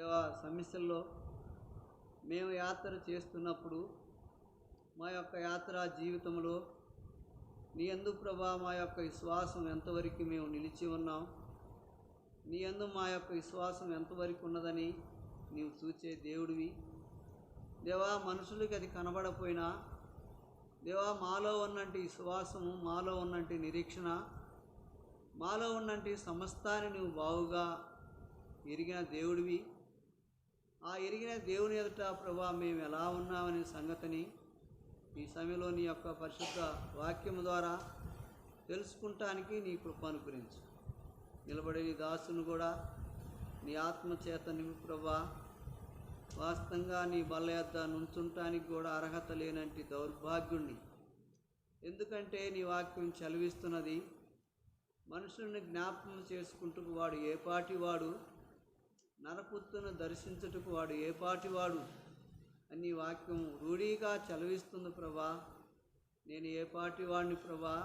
దేవా సమస్యల్లో మేము యాత్ర చేస్తున్నప్పుడు మా యొక్క యాత్రా జీవితంలో నీ యందు ప్రభా మా యొక్క విశ్వాసం ఎంతవరకు మేము నిలిచి ఉన్నాం, నీ యందు మా యొక్క విశ్వాసం ఎంతవరకు ఉన్నదని నీవు చూచే దేవుడివి. దేవా మనుషులకి అది కనబడపోయినా దేవా మాలో ఉన్నంటి విశ్వాసము, మాలో ఉన్నంటి నిరీక్షణ, మాలో ఉన్నంటి సమస్తాన్ని నువ్వు బావుగా ఎరిగిన దేవుడివి. ఆ ఎరిగిన దేవుని ఎదుట ప్రభా మేము ఎలా ఉన్నామనే సంగతిని ఈ సమయంలో నీ యొక్క పరిశుద్ధ వాక్యము ద్వారా తెలుసుకుంటానికి నీ కృప అనుగ్రహించు. నిలబడే నీ దాసును కూడా నీ ఆత్మచేత నింపు ప్రభా. వాస్తవంగా నీ బల్ల యొద్ద నుంచుంటానికి కూడా అర్హత లేనంటి దౌర్భాగ్యుణ్ణి. ఎందుకంటే నీ వాక్యం చదివిస్తున్నది మనుషుల్ని జ్ఞాపకం చేసుకుంటూ వాడు ఏ పాటివాడు, నరపుత్తును దర్శించుటకు వాడు ఏ పాటివాడు అని వాక్యం రూఢీగా చదివిస్తుంది ప్రభా. నేను ఏ పాటివాడిని ప్రభా,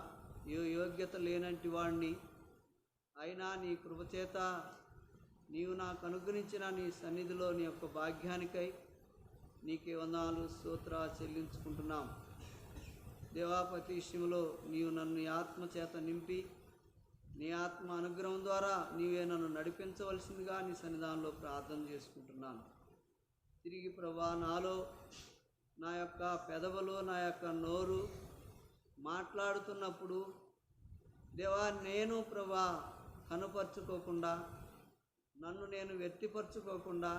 ఏ యోగ్యత లేనంటి వాడిని, అయినా నీ కృపచేత నీవు నాకు అనుగ్రహించిన నీ సన్నిధిలో నీ యొక్క భాగ్యానికై నీకే వందనాలు స్తోత్రాలు చెల్లించుకుంటున్నాం. దేవాపతి విషయంలో నీవు నన్ను ఆత్మచేత నింపి నీ ఆత్మ అనుగ్రహం ద్వారా నీవే నన్ను నడిపించవలసిందిగా నీ సన్నిధానంలో ప్రార్థన చేసుకుంటున్నాను. తిరిగి ప్రభా నాలో నా యొక్క పెదవులు, నా యొక్క నోరు మాట్లాడుతున్నప్పుడు దేవా నేను ప్రభా కనపరుచుకోకుండా, నన్ను నేను వ్యక్తిపరచుకోకుండా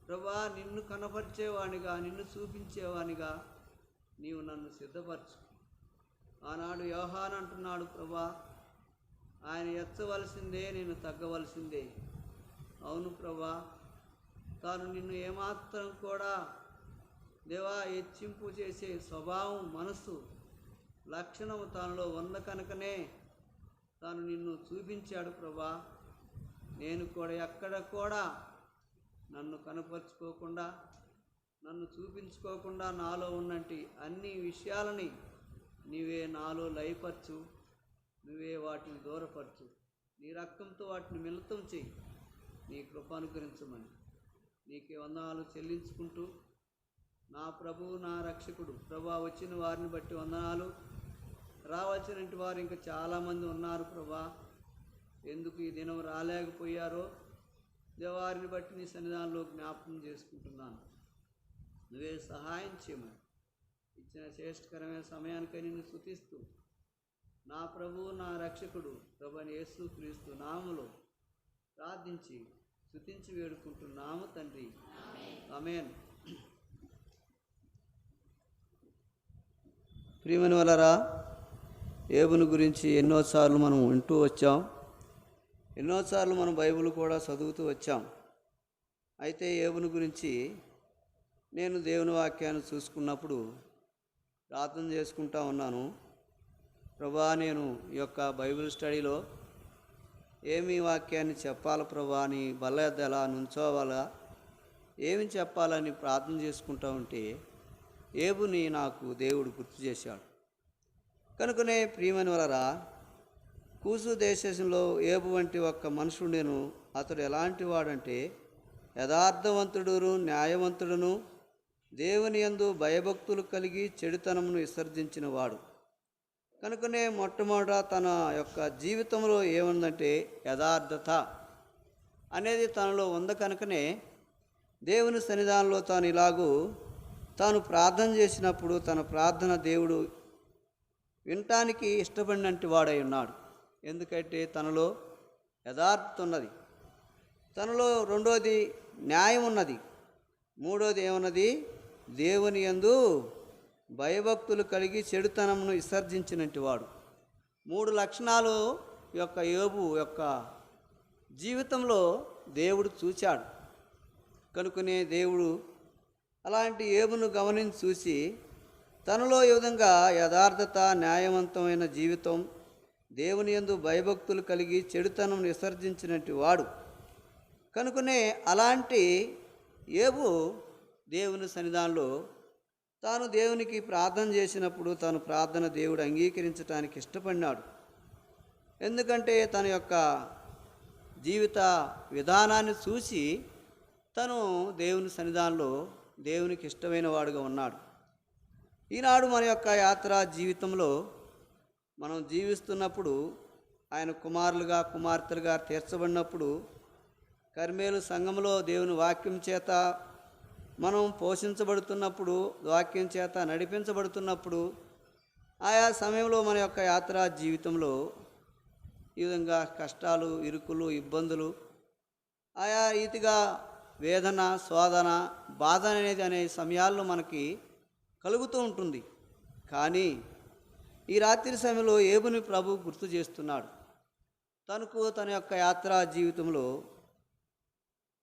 ప్రభా నిన్ను కనపరిచేవానిగా, నిన్ను చూపించేవానిగా నీవు నన్ను సిద్ధపరచు. ఆనాడు యోహాను అంటున్నాడు ప్రభా, ఆయన ఎచ్చవలసిందే, నేను తగ్గవలసిందే. అవును ప్రభా, తాను నిన్ను ఏమాత్రం కూడా దేవా హెచ్చింపు చేసే స్వభావం, మనసు, లక్షణము తనలో ఉన్న కనుకనే తాను నిన్ను చూపించాడు ప్రభా. నేను కూడా ఎక్కడ కూడా నన్ను కనపరుచుకోకుండా, నన్ను చూపించుకోకుండా నాలో ఉన్నంటి అన్ని విషయాలని నీవే నాలో లయపరచు, నువ్వే వాటిని దూరపరచు. నీ రక్తంతో వాటిని మిళితం చేయి. నీ కృప అనుగ్రహించమని నీకే వందనాలు చెల్లించుకుంటూ, నా ప్రభువు నా రక్షకుడు ప్రభా వచ్చిన వారిని బట్టి వందనాలు. రావాల్సినటువంటి వారు ఇంకా చాలామంది ఉన్నారు ప్రభా. ఎందుకు ఈ దినం రాలేకపోయారో దేవారిని బట్టి నీ సన్నిధానంలో జ్ఞాపకం చేసుకుంటున్నాను. నువ్వే సహాయం చేయమని ఇచ్చిన శ్రేష్టకరమైన సమయానికై నిన్ను స్తుతిస్తూ, నా ప్రభువు నా రక్షకుడు ప్రభువైన యేసు క్రీస్తు నామములో ప్రార్థించి స్తుతించి వేడుకుంటున్నాము తండ్రి, ఆమేన్. ప్రియమైన వాళ్ళరా, యోబును గురించి ఎన్నోసార్లు మనం వింటూ వచ్చాం, ఎన్నోసార్లు మనం బైబిల్ కూడా చదువుతూ వచ్చాం. అయితే యోబును గురించి నేను దేవుని వాక్యాన్ని చూసుకున్నప్పుడు ప్రార్థన చేసుకుంటా ఉన్నాను. ప్రభా, నేను ఈ యొక్క బైబిల్ స్టడీలో ఏమి వాక్యాన్ని చెప్పాలి ప్రభా, నీ బల్ల యొద్ద ఎలా నుంచోవాలా, ఏమి చెప్పాలని ప్రార్థన చేసుకుంటా ఉంటే యోబుని నాకు దేవుడు గుర్తు చేశాడు. కనుకనే ప్రియమైన వాళ్ళరా, కూసు దేశంలో యోబు వంటి ఒక్క మనుషుడు నేను. అతడు ఎలాంటి వాడంటే యథార్థవంతుడును, న్యాయవంతుడును, దేవుని యందు భయభక్తులు కలిగి చెడుతనమును విసర్జించిన వాడు. కనుకనే మొట్టమొదట తన యొక్క జీవితంలో ఏముందంటే యథార్థత అనేది తనలో ఉంది. కనుకనే దేవుని సన్నిధానంలో తాను ఇలాగూ తాను ప్రార్థన చేసినప్పుడు తన ప్రార్థన దేవుడు వినటానికి ఇష్టపడినట్టు వాడై ఉన్నాడు. ఎందుకంటే తనలో యథార్థత ఉన్నది, తనలో రెండోది న్యాయం ఉన్నది, మూడోది ఏమన్నది, దేవుని యందు భయభక్తులు కలిగి చెడుతనమును విసర్జించినట్టు వాడు. 3 లక్షణాలు యొక్క యోబు యొక్క జీవితంలో దేవుడు చూశాడు. కనుకనే దేవుడు అలాంటి యోబును గమనించి చూసి తనలో ఈ విధంగా యథార్థత, న్యాయవంతమైన జీవితం, దేవుని యందు భయభక్తులు కలిగి చెడుతనం విసర్జించినట్టు వాడు. కనుకనే అలాంటి యోబు దేవుని సన్నిధానంలో తాను దేవునికి ప్రార్థన చేసినప్పుడు తన ప్రార్థన దేవుడు అంగీకరించడానికి ఇష్టపడినాడు. ఎందుకంటే తన యొక్క జీవిత విధానాన్ని చూసి తను దేవుని సన్నిధానంలో దేవునికి ఇష్టమైన వాడుగా ఉన్నాడు. ఈనాడు మన యొక్క యాత్రా జీవితంలో మనం జీవిస్తున్నప్పుడు ఆయన కుమారులుగా కుమార్తెలుగా తీర్చబడినప్పుడు కర్మేలు సంఘంలో దేవుని వాక్యం చేత మనం పోషించబడుతున్నప్పుడు, వాక్యం చేత నడిపించబడుతున్నప్పుడు, ఆయా సమయంలో మన యొక్క యాత్రా జీవితంలో ఈ విధంగా కష్టాలు, ఇరుకులు, ఇబ్బందులు, ఆయా రీతిగా వేదన, శోధన, బాధ అనేది అనే సమయాల్లో మనకి కలుగుతూ ఉంటుంది. కానీ ఈ రాత్రి సమయంలో యోబుని ప్రభు గుర్తు చేస్తున్నాడు. తన యొక్క యాత్రా జీవితంలో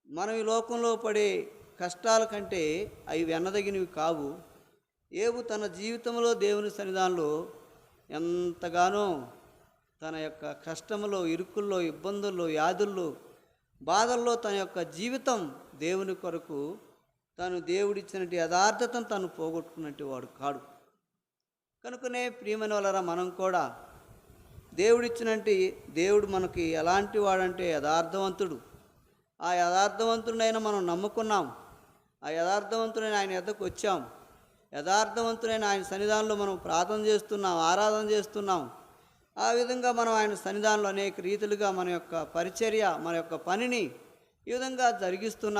మనం ఈ లోకంలో పడే కష్టాల కంటే అవి వెన్నదగినవి కావు. యోబు తన జీవితంలో దేవుని సన్నిధానంలో ఎంతగానో తన యొక్క కష్టములో, ఇరుకుల్లో, ఇబ్బందుల్లో, వ్యాధుల్లో, బాధల్లో తన యొక్క జీవితం దేవుని కొరకు తను దేవుడిచ్చినట్టు యథార్థతను తను పోగొట్టుకున్నట్టు వాడు కాడు. కనుకనే ప్రియమైన వాళ్ళరా, మనం కూడా దేవుడిచ్చినట్టు దేవుడు మనకి ఎలాంటి వాడంటే యథార్థవంతుడు. ఆ యథార్థవంతుడైన మనం నమ్ముకున్నాం. ఆ యథార్థవంతుడైన ఆయన ఎద్దకు వచ్చాం. యథార్థవంతుడైన ఆయన సన్నిధానంలో మనం ప్రార్థన చేస్తున్నాం, ఆరాధన చేస్తున్నాం. ఆ విధంగా మనం ఆయన సన్నిధానంలో అనేక రీతులుగా మన యొక్క పరిచర్య, మన యొక్క పనిని ఈ విధంగా జరిగిస్తున్న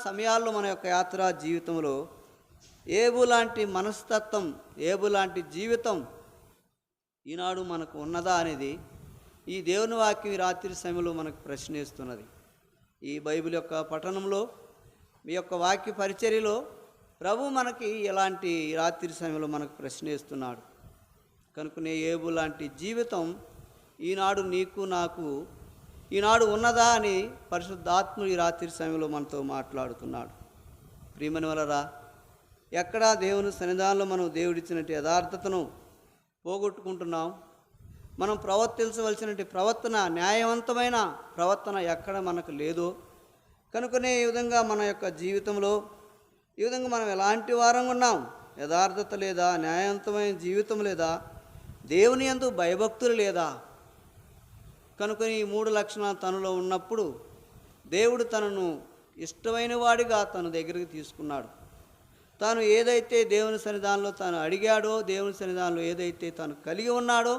సమయాల్లో మన యొక్క యాత్రా జీవితంలో యోబు లాంటి మనస్తత్వం, యోబు లాంటి జీవితం ఈనాడు మనకు ఉన్నదా అనేది ఈ దేవుని వాక్యం ఈ రాత్రి సమయంలో మనకు ప్రశ్నిస్తున్నది. ఈ బైబిల్ యొక్క పఠనంలో, మీ యొక్క వాక్య పరిచర్యలో ప్రభు మనకి ఎలాంటి రాత్రి సమయంలో మనకు ప్రశ్నిస్తున్నాడు. కనుకనే యోబు లాంటి జీవితం ఈనాడు నీకు నాకు ఈనాడు ఉన్నదా అని పరిశుద్ధాత్ముడు ఈ రాత్రి సమయంలో మనతో మాట్లాడుతున్నాడు. ప్రియమైన వాళ్ళరా, ఎక్కడా దేవుని సన్నిధానంలో మనం దేవుడిచ్చినట్టు యథార్థతను పోగొట్టుకుంటున్నాం. మనం ప్రవర్తించవలసినటువంటి ప్రవర్తన, న్యాయవంతమైన ప్రవర్తన ఎక్కడ మనకు లేదు. కనుకనే ఈ విధంగా మన యొక్క జీవితంలో ఈ విధంగా మనం ఎలాంటి వారంగా ఉన్నాం? యథార్థత లేదా, న్యాయవంతమైన జీవితం లేదా, దేవుని యందు భయభక్తులు లేదా? కనుకొని ఈ 3 లక్షణాలు తనలో ఉన్నప్పుడు దేవుడు తనను ఇష్టమైన వాడిగా తన దగ్గరికి తీసుకున్నాడు. తాను ఏదైతే దేవుని సన్నిధానంలో తాను అడిగాడో, దేవుని సన్నిధానంలో ఏదైతే తాను కలిగి ఉన్నాడో,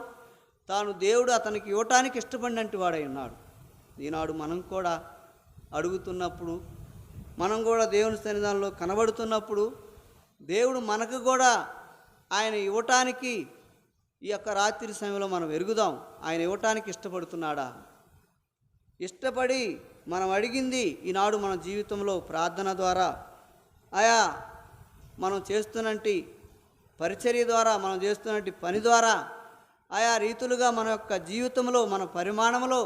దేవుడు అతనికి ఇవ్వటానికి ఇష్టపడినట్టు వాడై ఉన్నాడు. ఈనాడు మనం కూడా అడుగుతున్నప్పుడు, మనం కూడా దేవుని సన్నిధానంలో కనబడుతున్నప్పుడు, దేవుడు మనకు కూడా ఆయన ఇవ్వటానికి ఈ యొక్క రాత్రి సమయంలో మనం ఎరుగుదాం. ఆయన ఇవ్వటానికి ఇష్టపడుతున్నాడా? ఇష్టపడి మనం అడిగింది ఈనాడు మన జీవితంలో ప్రార్థన ద్వారా, ఆయా మనం చేస్తున్నట్టు పరిచర్య ద్వారా, మనం చేస్తున్నట్టు పని ద్వారా, ఆయా రీతులుగా మన యొక్క జీవితంలో, మన పరిమాణంలో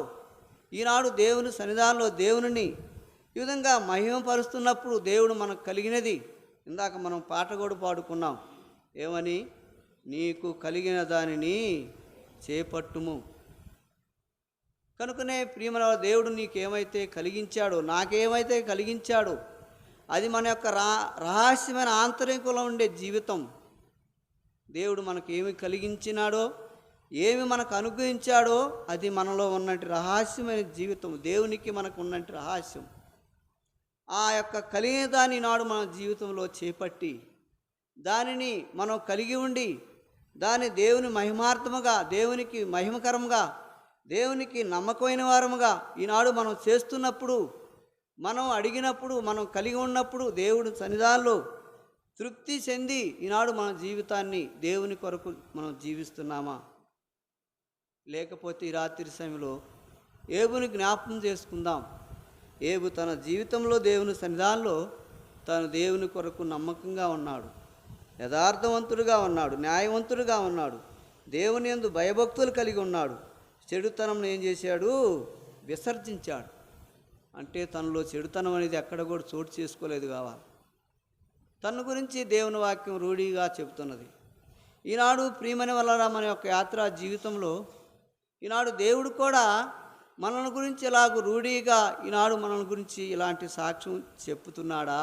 ఈనాడు దేవుని సన్నిధానంలో దేవుని ఈ విధంగా మహిమపరుస్తున్నప్పుడు దేవుడు మనకు కలిగినది, ఇందాక మనం పాట కూడా పాడుకున్నాం. ఏమని? నీకు కలిగిన దానిని చేపట్టుము. కనుకనే ప్రియమైన దేవుడు నీకేమైతే కలిగించాడో, నాకేమైతే కలిగించాడో, అది మన యొక్క రహస్యమైన ఆంతరికంలో ఉండే జీవితం. దేవుడు మనకు ఏమి కలిగించినాడో, ఏమి మనకు అనుగ్రహించాడో, అది మనలో ఉన్నట్టు రహస్యమైన జీవితం, దేవునికి మనకు ఉన్నట్టు రహస్యం. ఆ యొక్క కలిగిన దాన్ని నాడు మన జీవితంలో చేపట్టి, దానిని మనం కలిగి ఉండి, దాన్ని దేవుని మహిమార్థముగా, దేవునికి మహిమకరముగా, దేవునికి నమ్మకమైన వారముగా ఈనాడు మనం చేస్తున్నప్పుడు, మనం అడిగినప్పుడు, మనం కలిగి ఉన్నప్పుడు దేవుడి సన్నిధానంలో తృప్తి చెంది ఈనాడు మన జీవితాన్ని దేవుని కొరకు మనం జీవిస్తున్నామా? లేకపోతే ఈ రాత్రి సమయంలో యోబుని జ్ఞాపకం చేసుకుందాం. యోబు తన జీవితంలో దేవుని సన్నిధానంలో తాను దేవుని కొరకు నమ్మకంగా ఉన్నాడు, యథార్థవంతుడుగా ఉన్నాడు, న్యాయవంతుడుగా ఉన్నాడు, దేవుని యందు భయభక్తులు కలిగి ఉన్నాడు. చెడుతనం ఏం చేశాడు? విసర్జించాడు. అంటే తనలో చెడుతనం అనేది ఎక్కడ కూడా చోటు చేసుకోలేదు కావాలి. తన గురించి దేవుని వాక్యం రూఢిగా చెబుతున్నది. ఈనాడు ప్రియమైన వల్ల మన యొక్క యాత్రా జీవితంలో ఈనాడు దేవుడు కూడా మనల్ని గురించి ఇలాగ రూఢిగా ఈనాడు మనల్ని గురించి ఇలాంటి సాక్ష్యం చెప్పుతున్నాడా?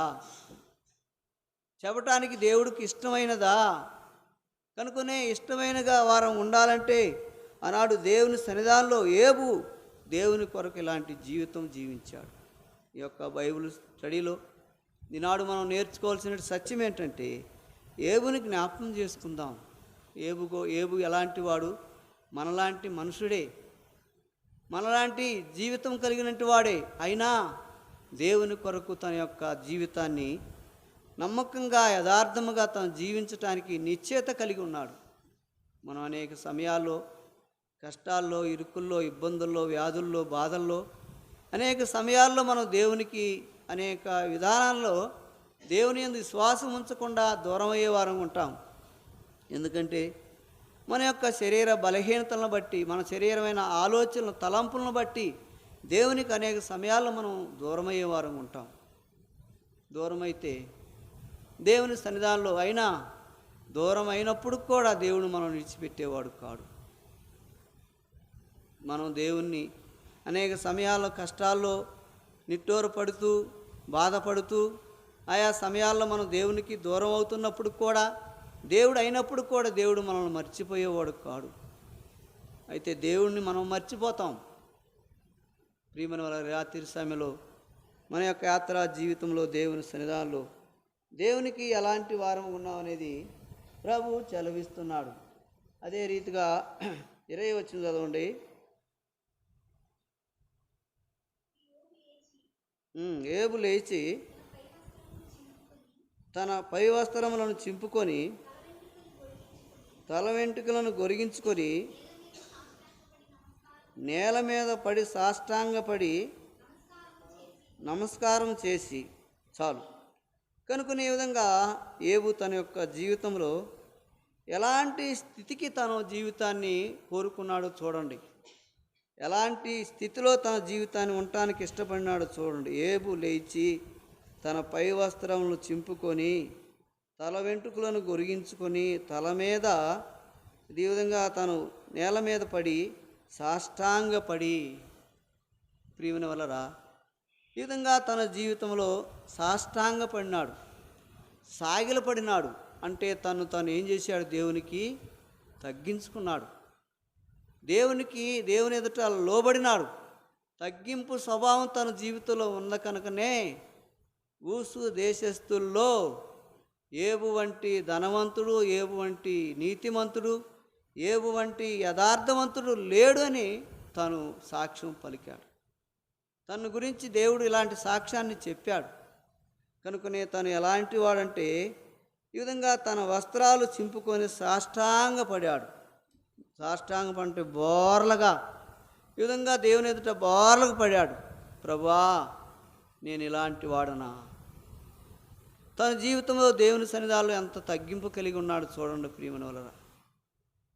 చెప్పటానికి దేవుడికి ఇష్టమైనదా? కనుకనే ఇష్టమైనగా వారం ఉండాలంటే ఆనాడు దేవుని సన్నిధానంలో యోబు దేవుని కొరకు ఇలాంటి జీవితం జీవించాడు. ఈ యొక్క బైబిల్ స్టడీలో ఈనాడు మనం నేర్చుకోవాల్సిన సత్యం ఏంటంటే ఏబుని జ్ఞాపకం చేసుకుందాం. ఏబు ఎలాంటి వాడు? మనలాంటి మనుషుడే, మనలాంటి జీవితం కలిగినటువంటి వాడే. అయినా దేవుని కొరకు తన యొక్క జీవితాన్ని నమ్మకంగా యథార్థముగా తను జీవించటానికి నిశ్చయత కలిగి ఉన్నాడు. మనం అనేక సమయాల్లో కష్టాల్లో, ఇరుకుల్లో, ఇబ్బందుల్లో, వ్యాధుల్లో, బాధల్లో అనేక సమయాల్లో మనం దేవునికి అనేక విధానాల్లో దేవుని యందు విశ్వాసం ఉంచకుండా దూరం అయ్యే వారం ఉంటాం. ఎందుకంటే మన యొక్క శరీర బలహీనతలను బట్టి, మన శరీరమైన ఆలోచనలు, తలంపులను బట్టి దేవునికి అనేక సమయాల్లో మనం దూరమయ్యే వారం ఉంటాం. దూరమైతే దేవుని సన్నిధానంలో అయినా దూరం అయినప్పుడు కూడా దేవుడు మనం విడిచిపెట్టేవాడు కాడు. మనం దేవుణ్ణి అనేక సమయాల్లో కష్టాల్లో నిట్టూరపడుతూ బాధపడుతూ ఆయా సమయాల్లో మనం దేవునికి దూరం అవుతున్నప్పుడు కూడా, దేవుడు అయినప్పుడు కూడా దేవుడు మనల్ని మర్చిపోయేవాడు కాడు. అయితే దేవుణ్ణి మనం మర్చిపోతాం. ప్రియమైన వాళ్ళ రాత్రి సమయంలో మన యొక్క యాత్రా జీవితంలో దేవుని సన్నిధానంలో దేవునికి ఎలాంటి వారం ఉన్నాం అనేది ప్రభు చలవిస్తున్నాడు. అదే రీతిగా 20 వచనం చదవండి. ఏబు లేచి తన పై వస్త్రములను చింపుకొని తల వెంట్రుకలను గొరిగించుకొని నేల మీద పడి సాష్టాంగపడి నమస్కారం చేసి చాలు. కనుక ఈ విధంగా ఏబు తన యొక్క జీవితంలో ఎలాంటి స్థితికి తన జీవితాన్ని కోరుకున్నాడో చూడండి. ఎలాంటి స్థితిలో తన జీవితాన్ని ఉండటానికి ఇష్టపడినాడో చూడండి. ఏబు లేచి తన పై వస్త్రములను చింపుకొని తల వెంట్రుకలను గొరిగించుకొని తల మీద ఈ విధంగా తను నేల మీద పడి సాష్టాంగపడి, ప్రియమైన వలరా ఈ విధంగా తన జీవితంలో సాష్టాంగపడినాడు, సాగిలపడినాడు. అంటే తను ఏం చేశాడు? దేవునికి తగ్గించుకున్నాడు, దేవుని ఎదుట లోబడినాడు. తగ్గింపు స్వభావం తన జీవితంలో ఉన్న కనుకనే ఊసు దేశస్థుల్లో ఏబు వంటి ధనవంతుడు, ఏబు వంటి నీతిమంతుడు, ఏబు వంటి యథార్థవంతుడు లేడు అని తను సాక్ష్యం పలికాడు. తన గురించి దేవుడు ఇలాంటి సాక్ష్యాన్ని చెప్పాడు. కనుకనే తను ఎలాంటి వాడంటే ఈ విధంగా తన వస్త్రాలు చింపుకొని సాష్టాంగపడాడు. సాష్టాంగపంటే బోర్లగా ఈ విధంగా దేవుని ఎదుట బోర్లకు పడాడు. ప్రభువా, నేను ఇలాంటి వాడనా? తన జీవితంలో దేవుని సన్నిధానంలో ఎంత తగ్గింపు కలిగి ఉన్నాడు చూడండి ప్రియమైన వాళ్ళరా.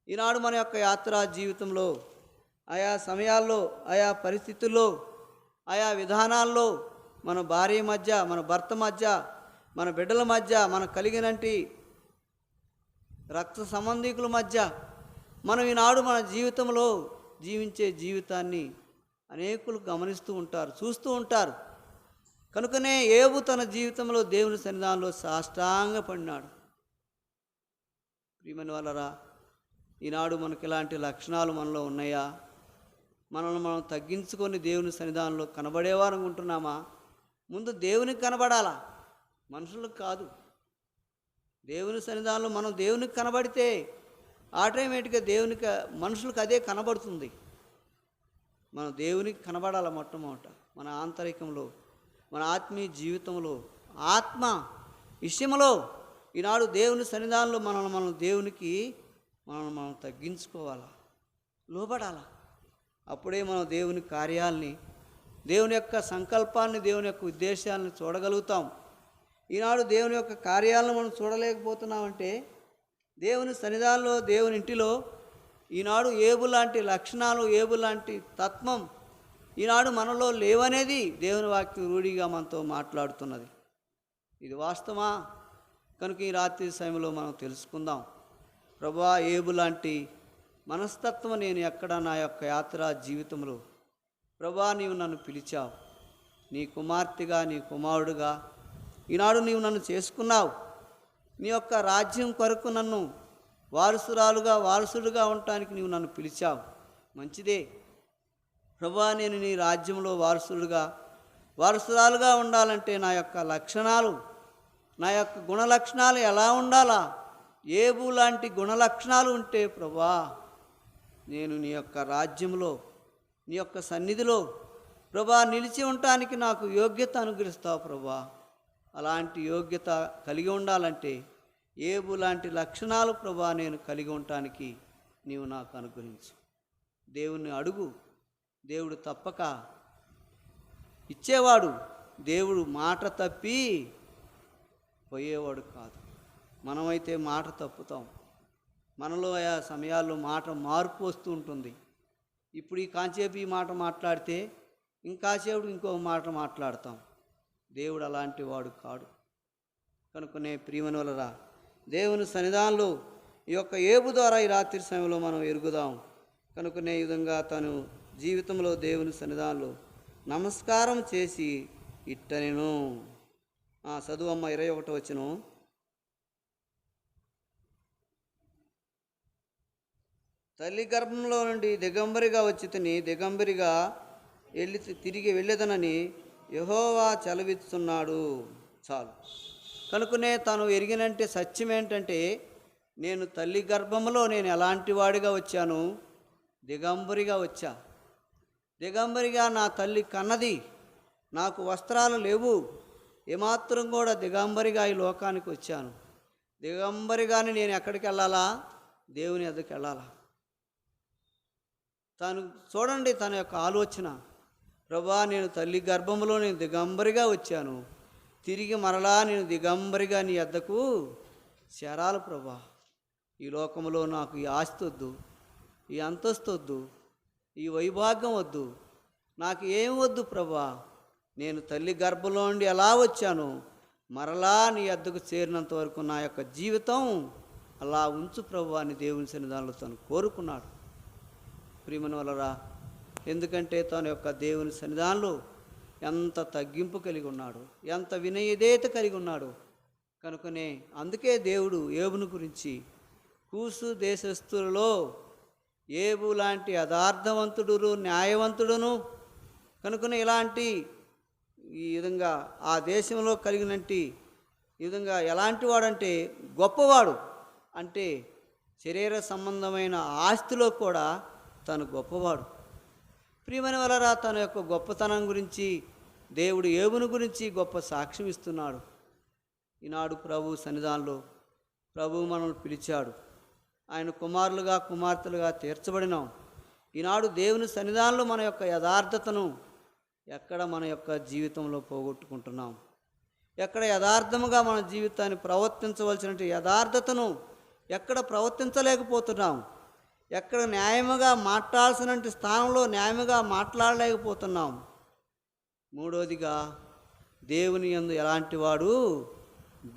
ఈనాడు మన యొక్క యాత్రా జీవితంలో ఆయా సమయాల్లో, ఆయా పరిస్థితుల్లో, ఆయా విధానాల్లో మన భార్య మధ్య, మన భర్త మధ్య, మన బిడ్డల మధ్య, మన కలిగినంటి రక్త సంబంధికుల మధ్య మనం ఈనాడు మన జీవితంలో జీవించే జీవితాన్ని అనేకులు గమనిస్తూ ఉంటారు, చూస్తూ ఉంటారు. కనుకనే ఏబు తన జీవితంలో దేవుని సన్నిధానంలో సాష్టాంగపడినాడు. ప్రియమైన వాళ్ళరా, ఈనాడు మనకి ఇలాంటి లక్షణాలు మనలో ఉన్నాయా? మనల్ని మనం తగ్గించుకొని దేవుని సన్నిధానంలో కనబడేవారు ఉంటున్నామా? ముందు దేవునికి కనబడాలా, మనుషులకు కాదు. దేవుని సన్నిధానంలో మనం దేవునికి కనబడితే ఆటోమేటిక్గా మనుషులకు అదే కనబడుతుంది. మనం దేవునికి కనబడాలి. మొట్టమొదట మన ఆంతరికంలో, మన ఆత్మీయ జీవితంలో, ఆత్మ విషయంలో ఈనాడు దేవుని సన్నిధానంలో మనం దేవునికి మనం తగ్గించుకోవాలా, లోబడాలా. అప్పుడే మనం దేవుని కార్యాలని, దేవుని యొక్క సంకల్పాన్ని, దేవుని యొక్క ఉద్దేశాలను చూడగలుగుతాం. ఈనాడు దేవుని యొక్క కార్యాలను మనం చూడలేకపోతున్నామంటే దేవుని సన్నిధానంలో, దేవుని ఇంటిలో ఈనాడు ఏబు లాంటి లక్షణాలు, ఏబు లాంటి తత్వం ఈనాడు మనలో లేవనేది దేవుని వాక్యం రూఢిగా మనతో మాట్లాడుతున్నది. ఇది వాస్తవమా? కనుక ఈ రాత్రి సమయంలో మనం తెలుసుకుందాం. ప్రభువా, ఏబు లాంటి మనస్తత్వం నేను ఎక్కడ నా యొక్క యాత్రా జీవితంలో, ప్రభువా నీవు నన్ను పిలిచావు, నీ కుమార్తెగా, నీ కుమారుడుగా ఈనాడు నీవు నన్ను చేసుకున్నావు. నీ యొక్క రాజ్యం కొరకు నన్ను వారసుడుగా ఉండటానికి నీవు నన్ను పిలిచావు. మంచిదే ప్రభువా, నేను నీ రాజ్యంలో వారసుడుగా వారసురాలుగా ఉండాలంటే నా యొక్క లక్షణాలు, నా యొక్క గుణలక్షణాలు ఎలా ఉండాలా? ఏబు లాంటి గుణలక్షణాలు ఉంటే ప్రభువా నేను నీ యొక్క రాజ్యంలో, నీ యొక్క సన్నిధిలో ప్రభువా నిలిచి ఉండటానికి నాకు యోగ్యత అనుగ్రహిస్తావు ప్రభువా. అలాంటి యోగ్యత కలిగి ఉండాలంటే ఏబు లాంటి లక్షణాలు ప్రభువా నేను కలిగి ఉండటానికి నీవు నాకు అనుగ్రహించు. దేవుని అడుగు, దేవుడు తప్పక ఇచ్చేవాడు. దేవుడు మాట తప్పి పోయేవాడు కాదు. మనమైతే మాట తప్పుతాం. మనలో ఆయా సమయాల్లో మాట మార్పు వస్తూ ఉంటుంది. ఇప్పుడు ఈ కాంచేపు ఈ మాట మాట్లాడితే ఇంకాసేపు ఇంకో మాట మాట్లాడతాం. దేవుడు అలాంటి వాడు కాడు. కనుకనే ప్రియమనులరా, దేవుని సన్నిధానంలో ఈ యొక్క ఏబు ద్వారా ఈ రాత్రి సమయంలో మనం ఎరుగుదాం. కనుకనే ఈ విధంగా తను జీవితంలో దేవుని సన్నిధానంలో నమస్కారం చేసి ఇట్టనెను. చదువమ్మ 21 వచనం. తల్లి గర్భంలో నుండి దిగంబరిగా వచ్చి దిగంబరిగా తిరిగి వెళ్ళేదనని యెహోవా సెలవిస్తున్నాడు. చాలు. కనుకనే తను ఎరిగినంటే సత్యం ఏంటంటే, నేను తల్లి గర్భంలో నేను ఎలాంటి వాడిగా వచ్చాను, దిగంబరిగా వచ్చా. దిగంబరిగా నా తల్లి కన్నది, నాకు వస్త్రాలు లేవు, ఏమాత్రం కూడా దిగంబరిగా ఈ లోకానికి వచ్చాను. దిగంబరిగాని నేను ఎక్కడికి వెళ్ళాలా? దేవుని ఎద్దకు వెళ్ళాలా? తను చూడండి తన యొక్క ఆలోచన. ప్రభువా నేను తల్లి గర్భంలో నేను దిగంబరిగా వచ్చాను, తిరిగి మరలా నేను దిగంబరిగా నీ ఎద్దకు చేరాలి ప్రభువా. ఈ లోకంలో నాకు ఈ ఆస్తి వద్దు, ఈ అంతస్తు వద్దు, ఈ వైభాగ్యం వద్దు, నాకు ఏం వద్దు ప్రభువా. నేను తల్లి గర్భంలో నుండి ఎలా వచ్చాను, మరలా నీ ఎద్దకు చేరినంత వరకు నా యొక్క జీవితం అలా ఉంచు ప్రభువా అని దేవుని సన్నిధానంలో తను కోరుకున్నాడు. ప్రియమనులరా, ఎందుకంటే తన యొక్క దేవుని సన్నిధానంలో ఎంత తగ్గింపు కలిగి ఉన్నాడు, ఎంత వినయదేత కలిగి ఉన్నాడు. కనుకనే అందుకే దేవుడు ఏబును గురించి కూసు దేశస్థులలో ఏబు లాంటి యథార్థవంతుడును న్యాయవంతుడును, కనుకనే ఇలాంటి ఈ విధంగా ఆ దేశంలో కలిగినట్టి ఈ విధంగా ఎలాంటి వాడంటే గొప్పవాడు, అంటే శరీర సంబంధమైన ఆస్తిలో కూడా తను గొప్పవాడు. ప్రియమైన వలరా తన యొక్క గొప్పతనం గురించి దేవుడు ఏబును గురించి గొప్ప సాక్ష్యం ఇస్తున్నాడు. ఈనాడు ప్రభు సన్నిధానంలో ప్రభు మనల్ని పిలిచాడు. ఆయన కుమారులుగా కుమార్తెలుగా తీర్చబడినాం. ఈనాడు దేవుని సన్నిధానంలో మన యొక్క యథార్థతను ఎక్కడ మన యొక్క జీవితంలో పోగొట్టుకుంటున్నాం, ఎక్కడ యథార్థముగా మన జీవితాన్ని ప్రవర్తించవలసిన యథార్థతను ఎక్కడ ప్రవర్తించలేకపోతున్నాం, ఎక్కడ న్యాయముగా మాట్లాడాల్సిన స్థానంలో న్యాయముగా మాట్లాడలేకపోతున్నాం. మూడవదిగా దేవుని యందు ఎలాంటి వాడు,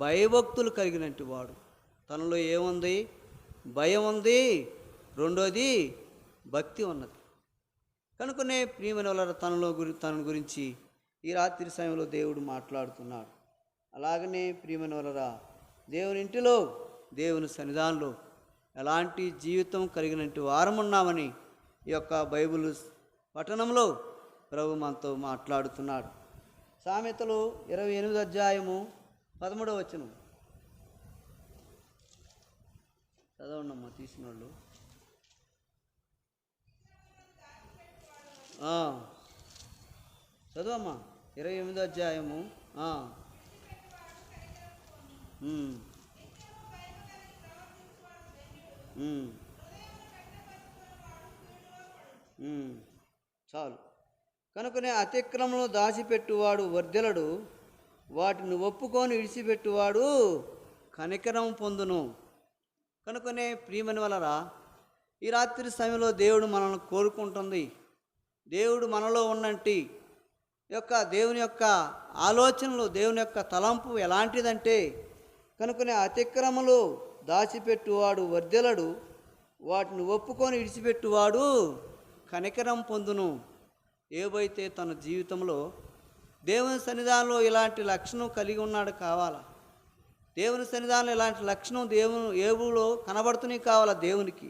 భయభక్తులు కలిగినట్టు వాడు. తనలో ఏముంది? భయం ఉంది. రెండోది భక్తి ఉన్నది. కనుకనే ప్రియమైన వాళ్ళ తన గురించి ఈ రాత్రి సమయంలో దేవుడు మాట్లాడుతున్నాడు. అలాగనే ప్రియమైన వాళ్ళ దేవుని ఇంటిలో దేవుని సన్నిధానంలో ఎలాంటి జీవితం కలిగినట్టు వారమున్నామని ఈ యొక్క బైబిల్ పఠనంలో ప్రభు మనతో మాట్లాడుతున్నాడు. సామెతలు 28 అధ్యాయము 13వ వచనం చదవండమ్మా తీసిన వాళ్ళు. చదవమ్మా 28వ అధ్యాయము. చాలు. కనుకనే అతిక్రమను దాచిపెట్టువాడు వర్ధిల్లడు, వాటిని ఒప్పుకొని విడిచిపెట్టువాడు కనికరం పొందును. కనుకనే ప్రియమైన వలరా ఈ రాత్రి సమయంలో దేవుడు మనల్ని కోరుకుంటుంది. దేవుడు మనలో ఉన్నంటి యొక్క దేవుని యొక్క ఆలోచనలు, దేవుని యొక్క తలంపు ఎలాంటిదంటే, కనుకనే అతిక్రమలు దాచిపెట్టువాడు వర్ధిల్లడు, వాటిని ఒప్పుకొని విడిచిపెట్టువాడు కనికరం పొందును. ఏవైతే తన జీవితంలో దేవుని సన్నిధానంలో ఇలాంటి లక్షణం కలిగి ఉన్నాడు కావాలా, దేవుని సన్నిధానంలో ఇలాంటి లక్షణం ఏబులో కనబడుతూనే కావాలా దేవునికి.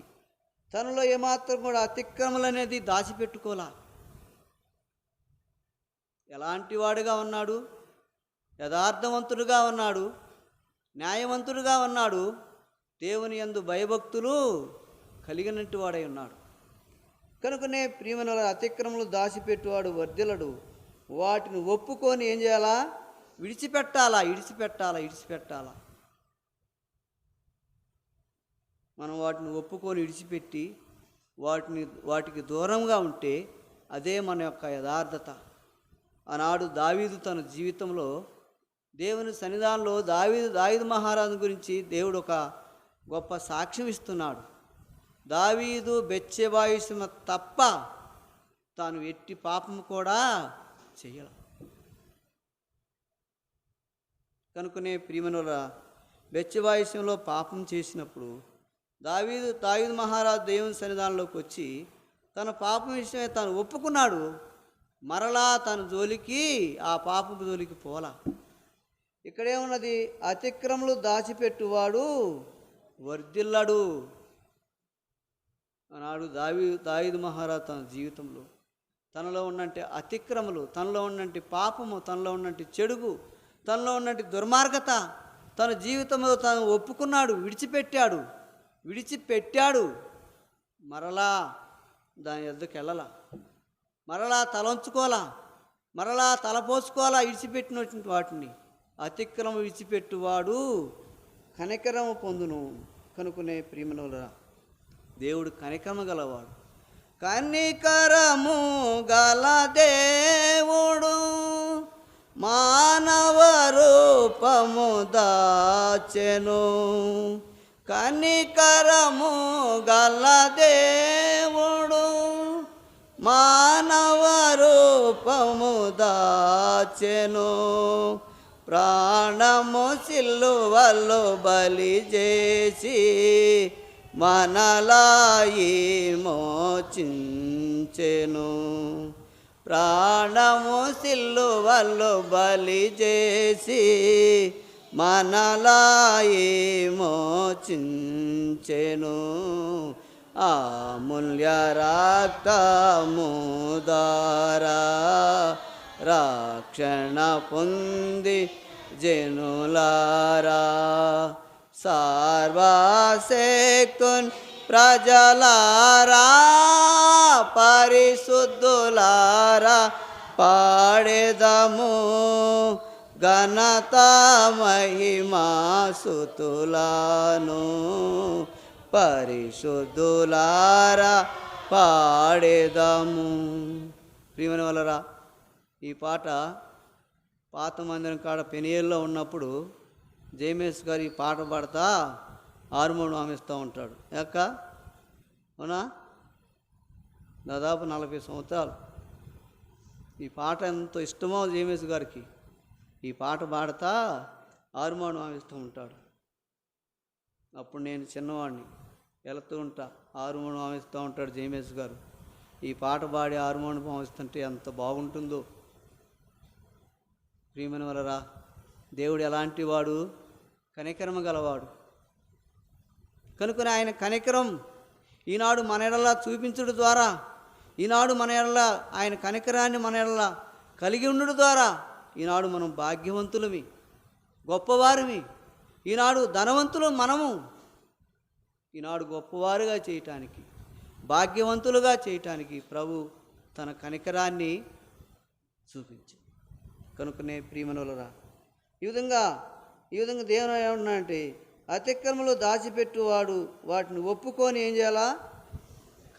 తనలో ఏమాత్రం కూడా అతిక్రమలు అనేది దాచిపెట్టుకోలా. ఎలాంటి వాడుగా ఉన్నాడు? యథార్థవంతుడుగా ఉన్నాడు, న్యాయవంతుడుగా ఉన్నాడు, దేవుని యందు భయభక్తులు కలిగినట్టు వాడై ఉన్నాడు. కనుకనే ప్రియమైన అతిక్రమలు దాచిపెట్టువాడు వర్ధిల్లడు. వాటిని ఒప్పుకొని ఏం చేయాలా? విడిచిపెట్టాలా. మనం వాటిని ఒప్పుకొని విడిచిపెట్టి వాటికి దూరంగా ఉంటే అదే మన యొక్క యథార్థత. ఆనాడు దావీదు తన జీవితంలో దేవుని సన్నిధానంలో దావీదు మహారాజు గురించి దేవుడు ఒక గొప్ప సాక్ష్యం ఇస్తున్నాడు. దావీదు బెత్షెబా విషయం తప్ప తాను ఎట్టి పాపము కూడా చెయ్యాల. కనుకనే ప్రియమనుల బెత్షెబా విషయంలో పాపం చేసినప్పుడు దావీదు మహారాజు దేవుని సన్నిధానంలోకి వచ్చి తన పాపం విషయమే తాను ఒప్పుకున్నాడు. మరలా తన జోలికి ఆ పాపపు జోలికి పోలా. ఇక్కడేమున్నది? అతిక్రమలు దాచిపెట్టువాడు వర్ధిల్లడు. ఆనాడు దావీదు మహారాజు తన జీవితంలో తనలో ఉన్నంటి అతిక్రమలు, తనలో ఉన్నంటి పాపము, తనలో ఉన్నంటి చెడుగు, తనలో ఉన్నంటి దుర్మార్గత తన జీవితంలో తాను ఒప్పుకున్నాడు, విడిచిపెట్టాడు. మరలా దాని యొద్దకు వెళ్ళాల, మరలా తలంచుకోవాలా, మరలా తలపోసుకోవాలా. విడిచిపెట్టినటువంటి వాటిని అతిక్రమం విడిచిపెట్టువాడు కనికరము పొందును. కనుకునే ప్రియమనులరా, దేవుడు కనికరము గలవాడు. కనికరము గల దేవుడు మానవ రూపము దాచెను. కనికరము గల దేవుడు మానవ రూపము దాచెను. ప్రాణము సిలువలో బలి చేసి మనలాయి మోచించెను. ప్రాణము సిలువలో బలి చేసి మనలాయి మోచించెను. అమూల్య రక్తము ద్వారా రక్షణ పొంది జనులారా, సర్వశక్తున్ ప్రజలారా, పరిశుద్ధులారా పాడెదము ఘనత మహిమా స్తుతులను. పరిశుద్ధులారా పాడెదము. ప్రియమైన వాళ్ళరా, ఈ పాట పాత మందిరం కాడ పెనియల్లో ఉన్నప్పుడు జేమేష్ గారు ఈ పాట పాడతా హార్మోన్ వామిస్తూ ఉంటాడు. యాక అవునా? దాదాపు 40 సంవత్సరాలు ఈ పాట ఎంతో ఇష్టమో జేమేష్ గారికి. ఈ పాట పాడతా హార్మోన్ వామిస్తూ ఉంటాడు. అప్పుడు నేను చిన్నవాడిని, వెళుతూ ఉంటా, హార్మోన్ వామిస్తూ ఉంటాడు జేమేష్ గారు. ఈ పాట పాడి హార్మోన్ వామిస్తుంటే ఎంత బాగుంటుందో. ప్రియమైన వలరా, దేవుడు ఎలాంటి వాడు? కనికరము గలవాడు. కనుకొని ఆయన కనికరం ఈనాడు మన ఎడల చూపించడం ద్వారా, ఈనాడు మన ఎడల ఆయన కనికరాన్ని మన ఎడల కలిగి ఉండడం ద్వారా ఈనాడు మనం భాగ్యవంతులమి, గొప్పవారిమి. ఈనాడు ధనవంతులు మనము. ఈనాడు గొప్పవారుగా చేయటానికి, భాగ్యవంతులుగా చేయటానికి ప్రభు తన కనికరాన్ని చూపించి. కనుకనే ప్రియమనులరా, ఈ విధంగా దేవుడు ఏమన్నాడంటే, అతిక్రమలు దాచిపెట్టువాడు వాటిని ఒప్పుకొని ఏం చేయాలా?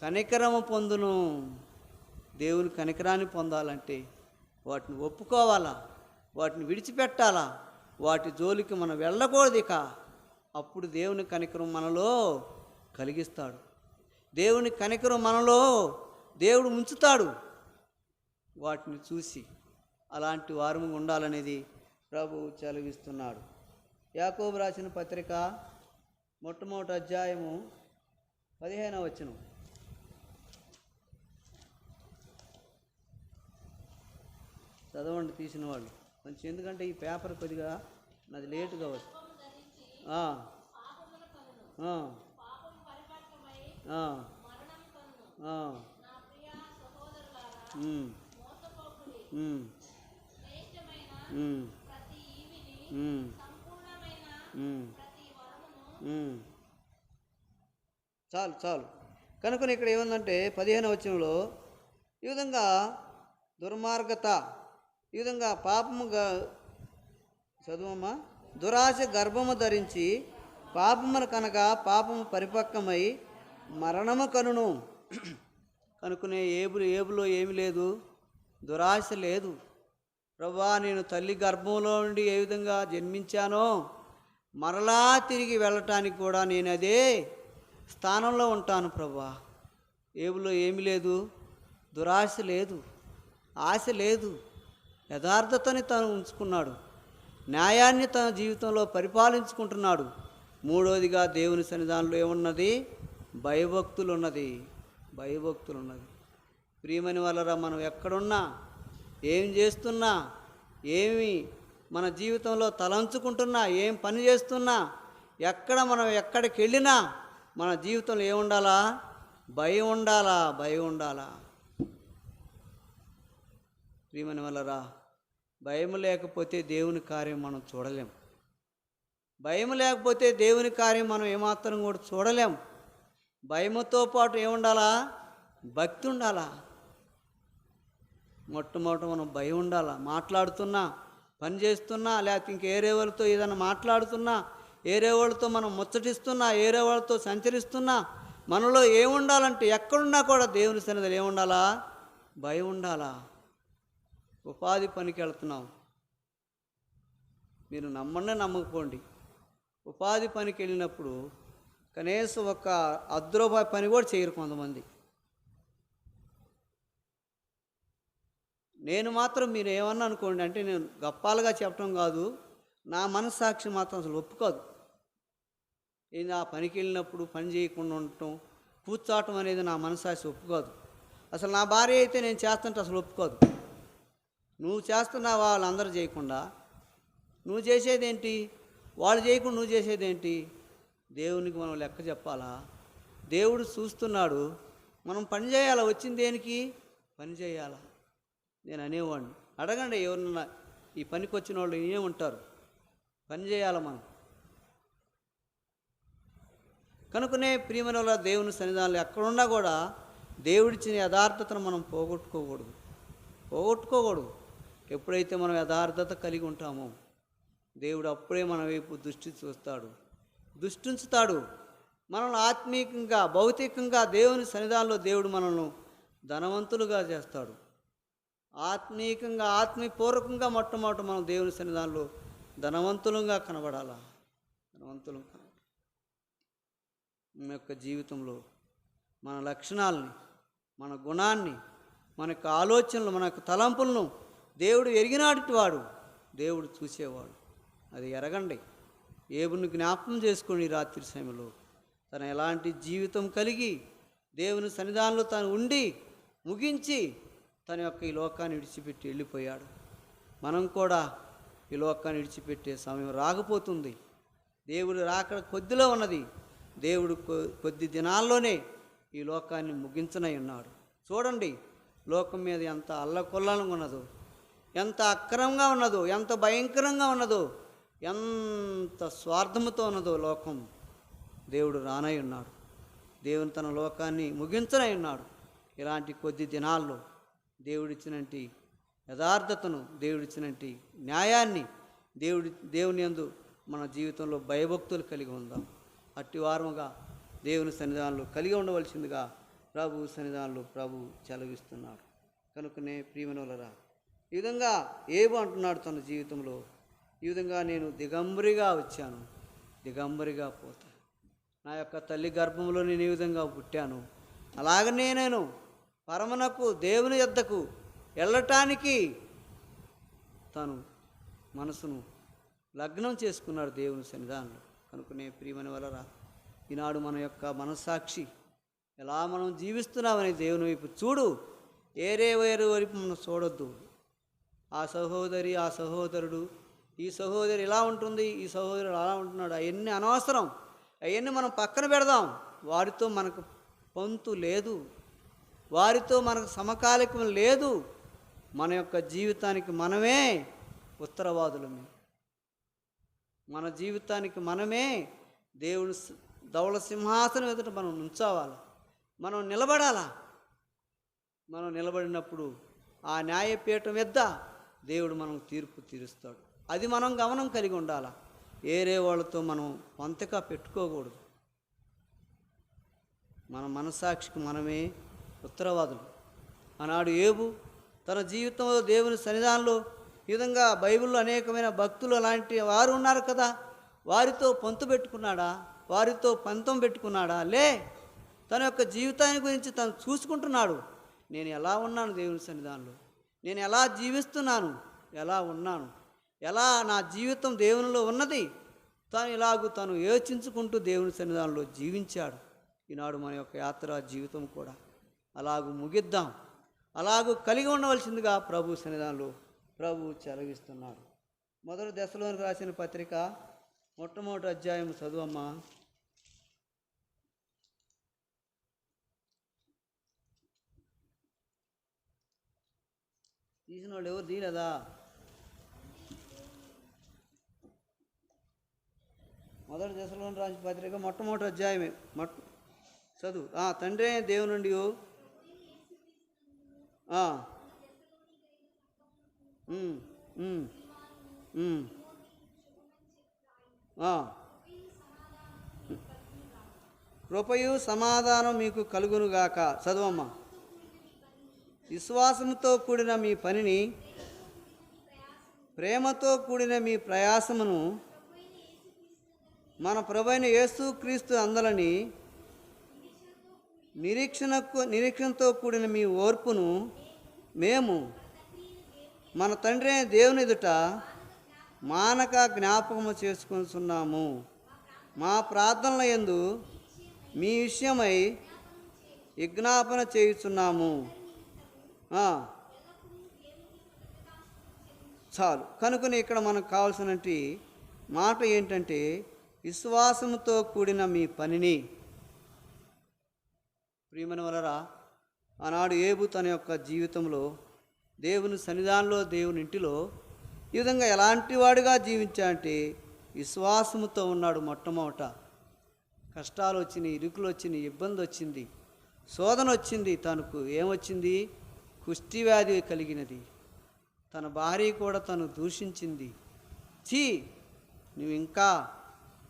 కనికరము పొందును. దేవుని కనికరాన్ని పొందాలంటే వాటిని ఒప్పుకోవాలా, వాటిని విడిచిపెట్టాలా, వాటి జోలికి మనం వెళ్ళకూడదు. ఇక అప్పుడు దేవుని కనికరం మనలో కలిగిస్తాడు. దేవుని కనికరం మనలో దేవుడు ఉంచుతాడు. వాటిని చూసి అలాంటి వారము ఉండాలనేది ప్రభువు చదివిస్తున్నాడు. యాకోబు రాసిన పత్రిక మొట్టమొదటి అధ్యాయము 15వ వచనం. చదవండి తీసిన వాళ్ళు మంచి, ఎందుకంటే ఈ పేపర్ కొద్దిగా నాది లేటుగా వస్తుంది. ఉమ్, ఉమ్, ఉమ్, ఉమ్. చాలు చాలు. కనుక ఇక్కడ ఏముందంటే 15వ వచనంలో ఈ విధంగా దుర్మార్గత, ఈ విధంగా పాపముగా చదువమ్మా, దురాశ గర్భము ధరించి పాపమును కనగా పాపము పరిపక్వమై మరణము కనును. కనుకునే ఏబులో ఏమి లేదు, దురాశ లేదు. ప్రభువా, నేను తల్లి గర్భంలో నుండి ఏ విధంగా జన్మించానో మరలా తిరిగి వెళ్ళటానికి కూడా నేను అదే స్థానంలో ఉంటాను ప్రభువా. ఏబులో ఏమి లేదు, దురాశ లేదు, ఆశ లేదు. యథార్థతని తను ఉంచుకున్నాడు, న్యాయాన్ని తన జీవితంలో పరిపాలించుకుంటున్నాడు. మూడోదిగా దేవుని సన్నిధానంలో ఏమున్నది, భయభక్తులు ఉన్నది, భయభక్తులు ఉన్నది. ప్రియమని వాళ్ళరా, మనం ఎక్కడున్నా, ఏం చేస్తున్నా, ఏమి మన జీవితంలో తలంచుకుంటున్నా, ఏం పని చేస్తున్నా, మనం ఎక్కడికి వెళ్ళినా మన జీవితంలో ఏముండాలా, భయం ఉండాలా, భయం ఉండాలా. ప్రియమని వాళ్ళరా, భయం లేకపోతే దేవుని కార్యం మనం చూడలేం. భయం లేకపోతే దేవుని కార్యం మనం ఏమాత్రం కూడా చూడలేం. భయముతో పాటు ఏముండాలా, భక్తి ఉండాలా. మొట్టమొదట మనం భయం ఉండాలా. మాట్లాడుతున్నా, పని చేస్తున్నా, లేకపోతే ఇంకేరే వాళ్ళతో ఏదైనా మాట్లాడుతున్నా, ఏరే వాళ్ళతో మనం ముచ్చటిస్తున్నా, ఏరే వాళ్ళతో సంచరిస్తున్నా, మనలో ఏముండాలంటే ఎక్కడున్నా కూడా దేవుని సన్నిధిలో ఏముండాలా, భయం ఉండాలా. ఉపాధి పనికి వెళ్తున్నాం, మీరు నమ్మండి నమ్మకపోండి, ఉపాధి పనికి వెళ్ళినప్పుడు కనీసం ఒక ₹10 పని కూడా చేయరు కొంతమంది. నేను మాత్రం మీరు ఏమన్నా అనుకోండి, అంటే నేను గప్పాలుగా చెప్పడం కాదు, నా మనస్సాక్షి మాత్రం అసలు ఒప్పుకోదు. ఏంది ఆ పనికి వెళ్ళినప్పుడు పని చేయకుండా ఉండటం, కూర్చోవటం అనేది నా మనస్సాక్షి ఒప్పుకోదు. అసలు నా భార్య అయితే నేను చేస్తుంటే అసలు ఒప్పుకోదు. నువ్వు చేస్తున్నావా వాళ్ళందరూ చేయకుండా, నువ్వు చేసేదేంటి, వాళ్ళు చేయకుండా నువ్వు చేసేదేంటి? దేవునికి మనం లెక్క చెప్పాలా? దేవుడు చూస్తున్నాడు, మనం పని చేయాలా. వచ్చింది దేనికి? పని చేయాలా. నేను అనేవాడిని, అడగండి ఎవరన్నా ఈ పనికి వచ్చిన వాళ్ళు ఏమంటారు, పని చేయాలి మనం. కనుకనే ప్రియమైన వాళ్ళ దేవుని సన్నిధానంలో ఎక్కడున్నా కూడా దేవుడిచ్చిన యథార్థతను మనం పోగొట్టుకోకూడదు. ఎప్పుడైతే మనం యథార్థత కలిగి ఉంటామో దేవుడు అప్పుడే మన వైపు దృష్టి చూస్తాడు, దృష్టించుతాడు. మనల్ని ఆత్మీయంగా, భౌతికంగా దేవుని సన్నిధానంలో దేవుడు మనల్ని ధనవంతులుగా చేస్తాడు. ఆత్మీయంగా, ఆత్మీయపూర్వకంగా మొట్టమొదట మనం దేవుని సన్నిధానంలో ధనవంతులుగా కనబడాలా. ధనవంతులుగా మన యొక్క జీవితంలో మన లక్షణాలని, మన గుణాన్ని, మన యొక్క ఆలోచనలు, మన యొక్క తలంపులను దేవుడు ఎరిగినాటి వాడు, దేవుడు చూసేవాడు. అది ఎరగండి. ఏబుని జ్ఞాపకం చేసుకొని రాత్రి సమయంలో తను ఎలాంటి జీవితం కలిగి దేవుని సన్నిధానంలో తను ఉండి ముగించి తన యొక్క ఈ లోకాన్ని విడిచిపెట్టి వెళ్ళిపోయాడు. మనం కూడా ఈ లోకాన్ని విడిచిపెట్టే సమయం రాకపోతుంది. దేవుడు రాకడ కొద్దిలో ఉన్నది. దేవుడు కొద్ది దినాల్లోనే ఈ లోకాన్ని ముగించనై ఉన్నాడు. చూడండి లోకం మీద ఎంత అల్లకొల్లంగా ఉన్నదో, ఎంత అక్రమంగా ఉన్నదో, ఎంత భయంకరంగా ఉన్నదో, ఎంత స్వార్థముతో ఉన్నదో లోకం. దేవుడు రానై ఉన్నాడు. దేవుని తన లోకాన్ని ముగించనై ఉన్నాడు. ఇలాంటి కొద్ది దినాల్లో దేవుడిచ్చినట్టి యథార్థతను, దేవుడిచ్చినట్టి న్యాయాన్ని, దేవుని యందు మన జీవితంలో భయభక్తులు కలిగి ఉందాం. అట్టి వారముగా దేవుని సన్నిధానంలో కలిగి ఉండవలసిందిగా ప్రభు సన్నిధానంలో ప్రభు చెలవిస్తున్నాడు. కనుకనే ప్రియమనులరా, ఈ విధంగా ఏబు అంటున్నాడు తన జీవితంలో, ఈ విధంగా నేను దిగంబరిగా వచ్చాను, దిగంబరిగా పోతా. నా యొక్క తల్లి గర్భంలో నేను ఈ విధంగా పుట్టాను, అలాగనే నేను పరమునకు దేవుని యొద్దకు వెళ్ళటానికి తను మనసును లగ్నం చేసుకున్నాడు దేవుని సన్నిధానంలో. కనుకనే ప్రియమైన వలరా, ఈనాడు మన యొక్క మనస్సాక్షి ఎలా మనం జీవిస్తున్నామని దేవుని వైపు చూడు. వేరు వైపు మనం చూడొద్దు. ఆ సహోదరి, ఆ సహోదరుడు, ఈ సహోదరి ఇలా ఉంటుంది, ఈ సహోదరుడు అలా ఉంటున్నాడు, అవన్నీ అనవసరం. అవన్నీ మనం పక్కన పెడదాం. వారితో మనకు పొంతు లేదు, వారితో మనకు సమకాలికం లేదు. మన యొక్క జీవితానికి మనమే ఉత్తరవాదులమే. మన జీవితానికి మనమే దేవుని ధవళ సింహాసనం ఎదుట మనం నుంచోవాలి, మనం నిలబడాలా. మనం నిలబడినప్పుడు ఆ న్యాయపీఠం వద్ద దేవుడు మనం తీర్పు తీరుస్తాడు. అది మనం గమనం కలిగి ఉండాలా. ఏరే వాళ్ళతో మనం వంతగా పెట్టుకోకూడదు. మన మనసాక్షికి మనమే ఉత్తరవాదులు. ఆనాడు యోబు తన జీవితంలో దేవుని సన్నిధానంలో ఈ విధంగా బైబిల్లో అనేకమైన భక్తులు అలాంటి వారు ఉన్నారు కదా, వారితో పొంతు పెట్టుకున్నాడా, వారితో పంతం పెట్టుకున్నాడా? లే, తన యొక్క జీవితాన్ని గురించి తను చూసుకుంటున్నాడు. నేను ఎలా ఉన్నాను దేవుని సన్నిధానంలో, నేను ఎలా జీవిస్తున్నాను, ఎలా ఉన్నాను, ఎలా నా జీవితం దేవునిలో ఉన్నది, తను యోచించుకుంటూ దేవుని సన్నిధానంలో జీవించాడు. ఈనాడు మన యొక్క యాత్ర జీవితం కూడా అలాగూ ముగిద్దాం, అలాగూ కలిగి ఉండవలసిందిగా ప్రభు సన్నిధానంలో ప్రభు చెలవిస్తున్నాడు. మొదటి దశలోనికి రాసిన పత్రిక మొట్టమొదటి అధ్యాయం చదువమ్మా. తీసిన వాళ్ళు ఎవరు తీయలేదా? మొదటి దశలోని రాసిన పత్రిక మొట్టమొదటి అధ్యాయమే చదువు. తండ్రి దేవుని నుండి కృపయు సమాధానం మీకు కలుగునుగాక. చదవమ్మా. విశ్వాసంతో కూడిన మీ పనిని, ప్రేమతో కూడిన మీ ప్రయాసమును మన ప్రభువైన యేసుక్రీస్తు అందలని నిరీక్షణతో కూడిన మీ ఓర్పును మేము మన తండ్రి అయిన దేవుని ఎదుట మానక జ్ఞాపకము చేసుకొనిచున్నాము. మా ప్రార్థనల యందు మీ విషయమై విజ్ఞాపన చేయుచున్నాము. చాలు. కనుకొని ఇక్కడ మనకు కావాల్సిన మాట ఏంటంటే, విశ్వాసంతో కూడిన మీ పనిని. ప్రియమైన వలరా, ఆనాడు యోబు తన యొక్క జీవితంలో దేవుని సన్నిధానంలో, దేవుని ఇంటిలో ఈ విధంగా ఎలాంటి వాడుగా జీవించాడంటే విశ్వాసముతో ఉన్నాడు. మొట్టమొదట కష్టాలు వచ్చినాయి, ఇరుకులు వచ్చినాయి, ఇబ్బంది వచ్చింది, శోధన వచ్చింది. తనకు ఏమొచ్చింది? కుష్టి వ్యాధి కలిగినది. తన భార్య కూడా తను దూషించింది. నువ్వు ఇంకా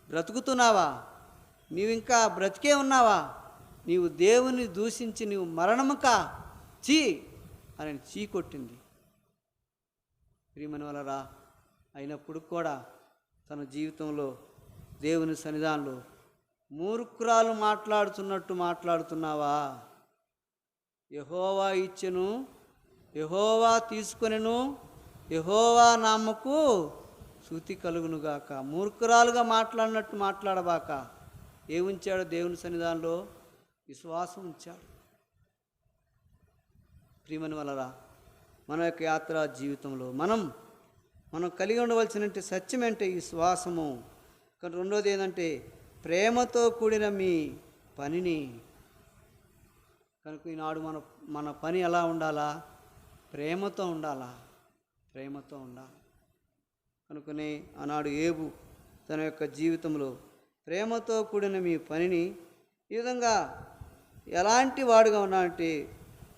బ్రతుకుతున్నావా? నీవు ఇంకా బ్రతికే ఉన్నావా? నీవు దేవుని దూషించి నీవు మరణముకా అని కొట్టింది. ప్రియమైన వలరా, అయినప్పుడు కూడా తన జీవితంలో దేవుని సన్నిధానంలో మూర్ఖురాలు మాట్లాడుతున్నట్టు మాట్లాడుతున్నావా? యెహోవా ఇచ్చెను, యెహోవా తీసుకొనెను, యెహోవా నామకు స్తుతి కలుగునుగాక. మూర్ఖురాలుగా మాట్లాడినట్టు మాట్లాడబాక. ఏముంచాడు దేవుని సన్నిధానంలో? విశ్వాసం ఉంచాడు. ప్రియమైన వలరా, మన యొక్క యాత్ర జీవితంలో మనం కలిగి ఉండవలసిన సత్యం అంటే విశ్వాసము. కానీ రెండోది ఏంటంటే ప్రేమతో కూడిన మీ పనిని. కనుక ఈనాడు మన పని ఎలా ఉండాలా? ప్రేమతో ఉండాలా, ప్రేమతో ఉండాలి. కనుకనే ఆనాడు యోబు తన యొక్క జీవితంలో ప్రేమతో కూడిన మీ పనిని ఈ విధంగా ఎలాంటి వాడుగా ఉన్నాడంటే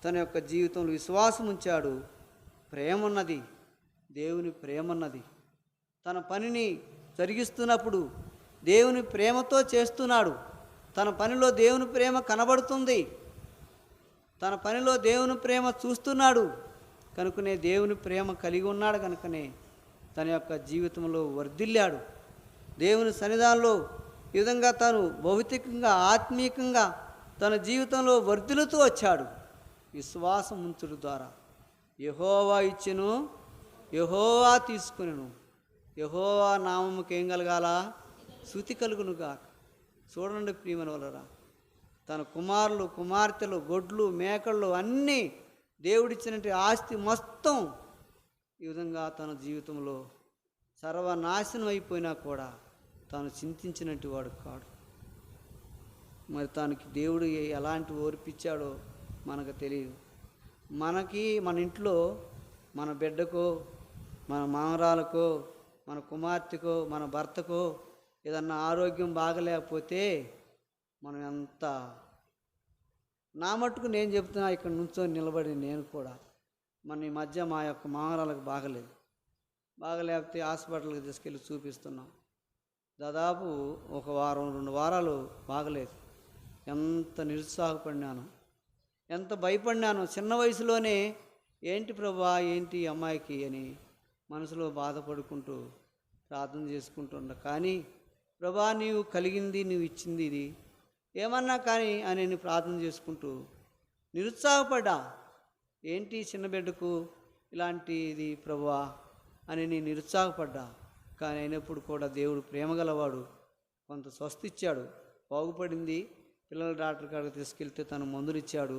తన యొక్క జీవితంలో విశ్వాసం ఉంచాడు. ప్రేమ ఉన్నది, దేవుని ప్రేమ ఉన్నది. తన పనిని జరిగిస్తున్నప్పుడు దేవుని ప్రేమతో చేస్తున్నాడు. తన పనిలో దేవుని ప్రేమ కనబడుతుంది, తన పనిలో దేవుని ప్రేమ చూస్తున్నాడు. కనుకనే దేవుని ప్రేమ కలిగి ఉన్నాడు. కనుకనే తన యొక్క జీవితంలో వర్ధిల్లాడు. దేవుని సన్నిధానంలో ఈ విధంగా తాను భౌతికంగా, ఆత్మీయంగా తన జీవితంలో వర్ధిల్లుతూ వచ్చాడు. విశ్వాసం ఉంచుడు ద్వారా యెహోవా ఇచ్చెను, యెహోవా తీసుకొనెను. యెహోవా నామముకి ఏం కలగాల? స్తుతి కలుగునుగా. చూడండి ప్రియమైన వలరా, తన కుమారులు, కుమార్తెలు, గొడ్లు, మేకళ్ళు అన్నీ దేవుడిచ్చినట్టు ఆస్తి మొత్తం ఈ విధంగా తన జీవితంలో సర్వనాశనం అయిపోయినా కూడా తాను చింతించినట్టు వాడు కాడు. మరి తనకి దేవుడు ఎలాంటి ఓర్పిచ్చాడో మనకు తెలియదు. మన ఇంట్లో మన బిడ్డకో మన మనవరాలకో, మన కుమార్తెకో, మన భర్తకో ఏదన్నా ఆరోగ్యం బాగలేకపోతే మనం ఎంత, నా మట్టుకు నేను చెప్తున్నా, ఇక్కడ నుంచో నిలబడి నేను కూడా, మన ఈ మధ్య మా యొక్క మనవరాలకు బాగలేకపోతే హాస్పిటల్కి తీసుకెళ్ళి చూపిస్తున్నాం. దాదాపు ఒక వారం 2 వారాలు బాగలేదు. ఎంత నిరుత్సాహపడినాను, ఎంత భయపడినాను. చిన్న వయసులోనే ఏంటి ప్రభా, ఏంటి అమ్మాయికి అని మనసులో బాధపడుకుంటూ ప్రార్థన చేసుకుంటుండ. కానీ ప్రభా, నీవు కలిగింది, నీవు ఇచ్చింది ఇది, ఏమన్నా కానీ అని నేను ప్రార్థన చేసుకుంటూ నిరుత్సాహపడ్డా. ఏంటి చిన్న బిడ్డకు ఇలాంటిది ప్రభా అని నేను నిరుత్సాహపడ్డా. కానీ అయినప్పుడు కూడా దేవుడు ప్రేమగలవాడు, కొంత స్వస్థ ఇచ్చాడు, బాగుపడింది. పిల్లల డాక్టర్ కాడికి తీసుకెళ్తే తను మందులు ఇచ్చాడు,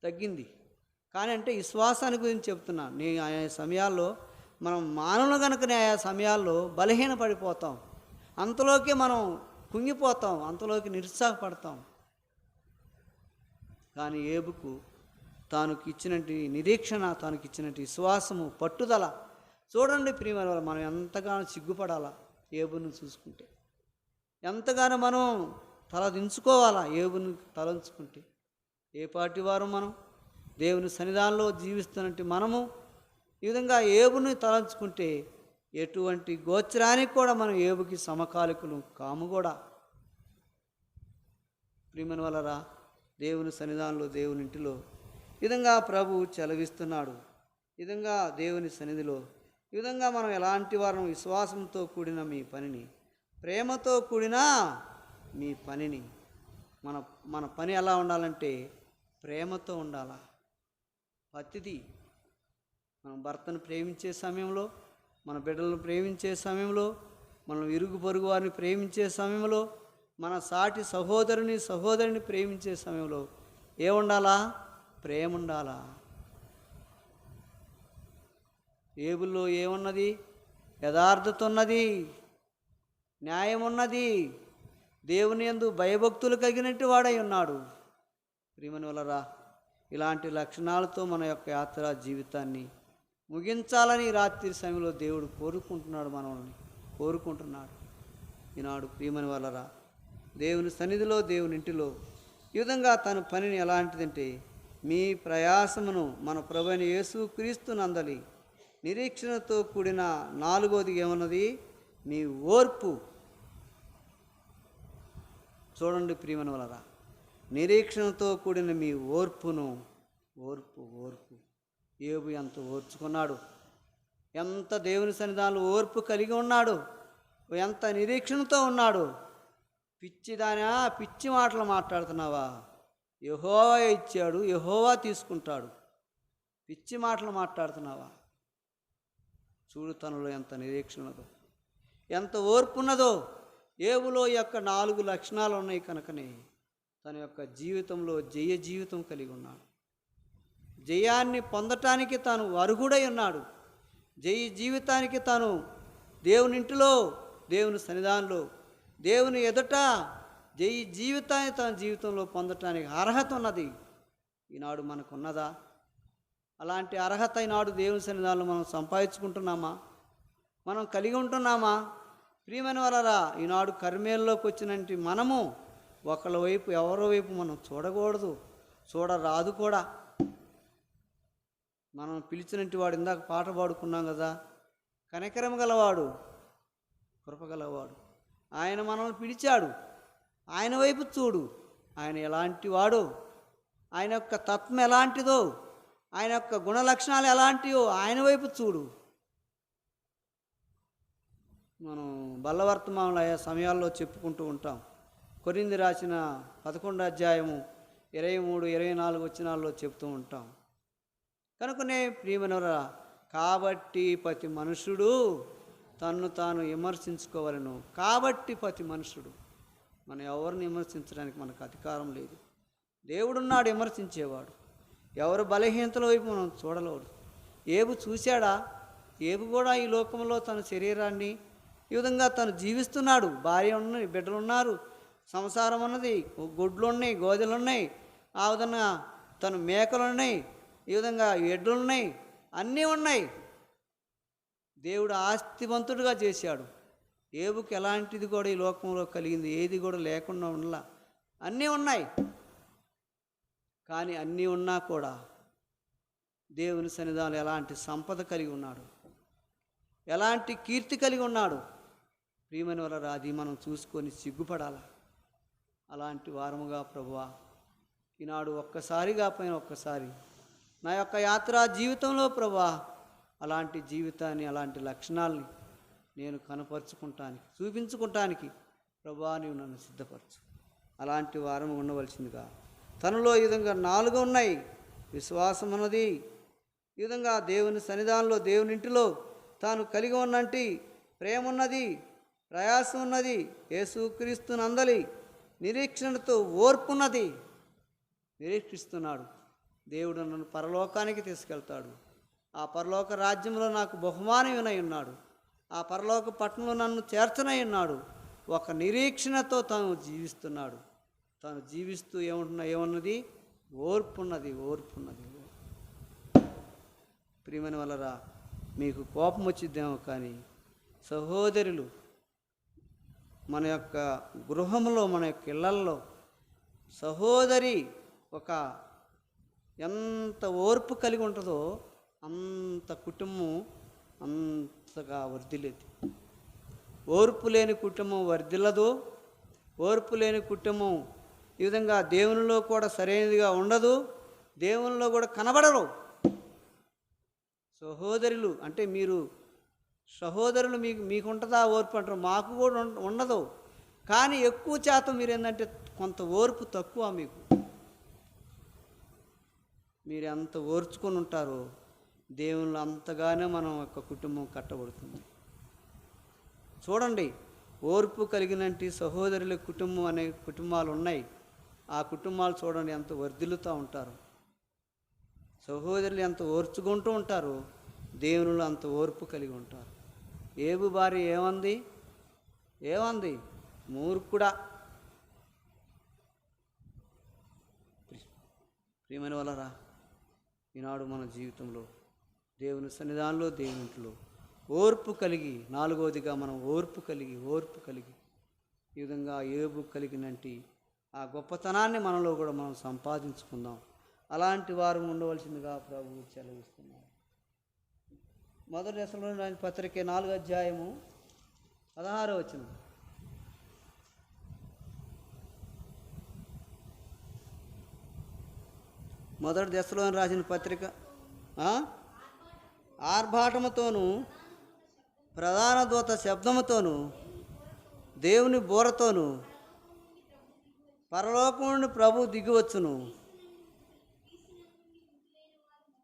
తగ్గింది. కానీ అంటే విశ్వాసాన్ని గురించి చెప్తున్నా. నేను ఆయా సమయాల్లో, మనం మానవులు కనుకనే ఆయా సమయాల్లో బలహీన పడిపోతాం, అంతలోకి మనం కుంగిపోతాం, అంతలోకి నిరుత్సాహపడతాం. కానీ ఏబుకు తానుకి ఇచ్చినట్టు నిరీక్షణ, తానుకి ఇచ్చినట్టు విశ్వాసము, పట్టుదల చూడండి ప్రియమైన వాళ్ళు. మనం ఎంతగానో సిగ్గుపడాలా ఏబును చూసుకుంటే, ఎంతగానో మనం తల దించుకోవాలా ఏబును తలంచుకుంటే. ఏ పాటి వారు మనం దేవుని సన్నిధానంలో జీవిస్తున్నట్టు మనము ఈ విధంగా ఏబుని తలంచుకుంటే ఎటువంటి గోచరానికి కూడా మనం ఏబుకి సమకాలికులు కాము కూడా. ప్రియమైన వాళ్ళరా, దేవుని సన్నిధానంలో, దేవుని ఇంటిలో ఈ విధంగా ప్రభు చలవిస్తున్నాడు. ఈ విధంగా దేవుని సన్నిధిలో ఈ విధంగా మనం ఎలాంటి వారం, విశ్వాసంతో కూడిన మీ పనిని, ప్రేమతో కూడిన మీ పనిని, మన పని ఎలా ఉండాలంటే ప్రేమతో ఉండాలా. ప్రతిదీ మనం భర్తను ప్రేమించే సమయంలో, మన బిడ్డలను ప్రేమించే సమయంలో, మనం ఇరుగు పొరుగు వారిని ప్రేమించే సమయంలో, మన సాటి సహోదరిని ప్రేమించే సమయంలో ఏముండాలా? ప్రేమ ఉండాలా. ఏబుల్లో ఏమున్నది? యథార్థత ఉన్నది, న్యాయం ఉన్నది, దేవుని యందు భయభక్తులు కలిగినట్టు వాడై ఉన్నాడు. ప్రియమైన వాళ్ళరా, ఇలాంటి లక్షణాలతో మన యొక్క యాత్రా జీవితాన్ని ముగించాలని రాత్రి సమయంలో దేవుడు మనల్ని కోరుకుంటున్నాడు. ఈనాడు ప్రియమైన వాళ్ళరా, దేవుని సన్నిధిలో, దేవుని ఇంటిలో ఈ విధంగా తన పనిని ఎలాంటిదంటే, మీ ప్రయాసమును మన ప్రభువైన యేసుక్రీస్తు నందలి నిరీక్షణతో కూడిన 4వది ఏమన్నది? మీ ఓర్పు. చూడండి ప్రియమైన వాళ్ళరా, నిరీక్షణతో కూడిన మీ ఓర్పును. ఓర్పు ఏబు ఎంత ఓర్చుకున్నాడు, ఎంత దేవుని సన్నిధానంలో ఓర్పు కలిగి ఉన్నాడు, ఎంత నిరీక్షణతో ఉన్నాడు. పిచ్చిదానా, పిచ్చి మాటలు మాట్లాడుతున్నావా? యెహోవా ఇచ్చాడు, యెహోవా తీసుకుంటాడు. పిచ్చి మాటలు మాట్లాడుతున్నావా? చూడు తనలో ఎంత నిరీక్షణ ఉన్నదో, ఎంత ఓర్పు ఉన్నదో. ఏబులో యొక్క 4 లక్షణాలు ఉన్నాయి కనుకనే తన యొక్క జీవితంలో జయ జీవితం కలిగి ఉన్నాడు. జయాన్ని పొందటానికి తాను అర్హుడై ఉన్నాడు. జయ జీవితానికి తాను దేవుని ఇంటిలో, దేవుని సన్నిధానంలో, దేవుని ఎదుట జయ జీవితాన్ని తన జీవితంలో పొందటానికి అర్హత ఉన్నది. ఈనాడు మనకున్నదా? అలాంటి అర్హత ఈనాడు దేవుని సన్నిధానంలో మనం సంపాదించుకుంటున్నామా? మనం కలిగి ఉంటున్నామా? ప్రియమైన వారరా, ఈనాడు కర్మేల్లోకి వచ్చినట్టు మనము ఒకళ్ళ వైపు, ఎవరి వైపు మనం చూడకూడదు, చూడరాదు కూడా. మనం పిలిచినట్టు వాడు, ఇందాక పాట పాడుకున్నాం కదా, కనికరం గలవాడు, కృపగలవాడు. ఆయన మనల్ని పిలిచాడు, ఆయన వైపు చూడు. ఆయన ఎలాంటి వాడో, ఆయన యొక్క తత్వం ఎలాంటిదో, ఆయన యొక్క గుణలక్షణాలు ఎలాంటివో ఆయన వైపు చూడు. మనం బల్లవర్తమానంలో ఆయా సమయాల్లో చెప్పుకుంటూ ఉంటాం. కొరింథీ రాసిన 11వ అధ్యాయము 23, 24 వచనాల్లో చెప్తూ ఉంటాం. కనుకనే ప్రియమైనవారా, కాబట్టి ప్రతి మనుషుడు తన్ను తాను విమర్శించుకోవాలను. కాబట్టి ప్రతి మనుషుడు, మనం ఎవరిని విమర్శించడానికి మనకు అధికారం లేదు. దేవుడున్నాడు విమర్శించేవాడు. ఎవరు బలహీనతల వైపు మనం చూడలేడు. ఏబు చూశాడా? ఏబు కూడా ఈ లోకంలో తన శరీరాన్ని ఈ విధంగా తను జీవిస్తున్నాడు. భార్య ఉన్నాయి, బిడ్డలు ఉన్నారు, సంసారం ఉన్నది, గుడ్లు ఉన్నాయి, గోధులు ఉన్నాయి, ఆ విధంగా తను మేకలు ఉన్నాయి, ఈ విధంగా ఎడ్లు ఉన్నాయి, అన్నీ ఉన్నాయి. దేవుడు ఆస్తివంతుడిగా చేశాడు. ఏబుకి ఎలాంటిది కూడా ఈ లోకంలో కలిగింది ఏది కూడా లేకుండా ఉండలా. అన్నీ ఉన్నాయి, కానీ అన్నీ ఉన్నా కూడా దేవుని సన్నిధానంలో ఎలాంటి సంపద కలిగి ఉన్నాడు, ఎలాంటి కీర్తి కలిగి ఉన్నాడు. ప్రియమైన వారలారా, అది మనం చూసుకొని సిగ్గుపడాలి. అలాంటి వారముగా ప్రభువా ఈనాడు ఒక్కసారిగా పైన ఒక్కసారి నా యొక్క యాత్రా జీవితంలో ప్రభువా అలాంటి జీవితాన్ని, అలాంటి లక్షణాలని నేను కనపరుచుకుంటానికి, చూపించుకుంటానికి ప్రభువా నీవు నన్ను సిద్ధపరచు. అలాంటి వారం ఉండవలసిందిగా. తనలో ఈ విధంగా 4 ఉన్నాయి. విశ్వాసం ఉన్నది, ఈ విధంగా దేవుని సన్నిధానంలో, దేవుని ఇంటిలో తాను కలిగి ఉన్నంటి ప్రేమ ఉన్నది, ప్రయాసం ఉన్నది, యేసుక్రీస్తు నందలి నిరీక్షణతో ఓర్పున్నది. నిరీక్షిస్తున్నాడు, దేవుడు నన్ను పరలోకానికి తీసుకెళ్తాడు, ఆ పరలోక రాజ్యంలో నాకు బహుమానం వినై ఉన్నాడు, ఆ పరలోక పట్టణంలో నన్ను చేర్చనై ఉన్నాడు. ఒక నిరీక్షణతో తాను జీవిస్తున్నాడు. తాను జీవిస్తూ ఏమన్నది? ఓర్పున్నది, ఓర్పున్నది. ప్రియమైన వలరా, మీకు కోపం వచ్చిద్దేమో, కానీ సహోదరులు మన యొక్క గృహంలో, మన యొక్క ఇళ్లల్లో సహోదరి ఒక ఎంత ఓర్పు కలిగి ఉంటుందో అంత కుటుంబం అంతగా వర్ధిల్లేది. ఓర్పు లేని కుటుంబం వర్ధిల్లదు. ఓర్పు లేని కుటుంబం ఈ విధంగా దేవునిలో కూడా సరైనదిగా ఉండదు, దేవునిలో కూడా కనబడరు. సహోదరులు అంటే మీరు సహోదరులు మీకు ఉంటుందా ఓర్పు అంటారు, మాకు కూడా ఉండదు. కానీ ఎక్కువ శాతం మీరు ఏంటంటే కొంత ఓర్పు తక్కువ మీకు. మీరు ఎంత ఓర్చుకొని ఉంటారో దేవుళ్ళు అంతగానే మనం యొక్క కుటుంబం కట్టబడుతుంది. చూడండి, ఓర్పు కలిగినట్టి సహోదరుల కుటుంబం అనే కుటుంబాలు ఉన్నాయి. ఆ కుటుంబాలు చూడండి ఎంత వర్ధిల్లుతూ ఉంటారు. సహోదరులు ఎంత ఓర్చుకుంటూ ఉంటారో దేవుళ్ళు అంత ఓర్పు కలిగి ఉంటారు. ఏబు భార్య ఏమంది? మూర్ఖుడా. ప్రియమైన వలరా, ఈనాడు మన జీవితంలో దేవుని సన్నిధానంలో, దేవునింట్లో ఓర్పు కలిగి, 4వదిగా మనం ఓర్పు కలిగి ఈ విధంగా ఏబు కలిగినట్టి ఆ గొప్పతనాన్ని మనలో కూడా మనం సంపాదించుకుందాం. అలాంటి వారు ఉండవలసిందిగా ప్రభువు సెలవిస్తున్నారు. 1 దశలోని పత్రిక 4వ అధ్యాయము 16వ వచనం. మొదటి దశలోని రాసిన పత్రిక ఆర్భాటముతోనూ ప్రధాన దూత శబ్దముతోనూ దేవుని బోరతోనూ పరలోకం నుండి ప్రభు దిగివచ్చును.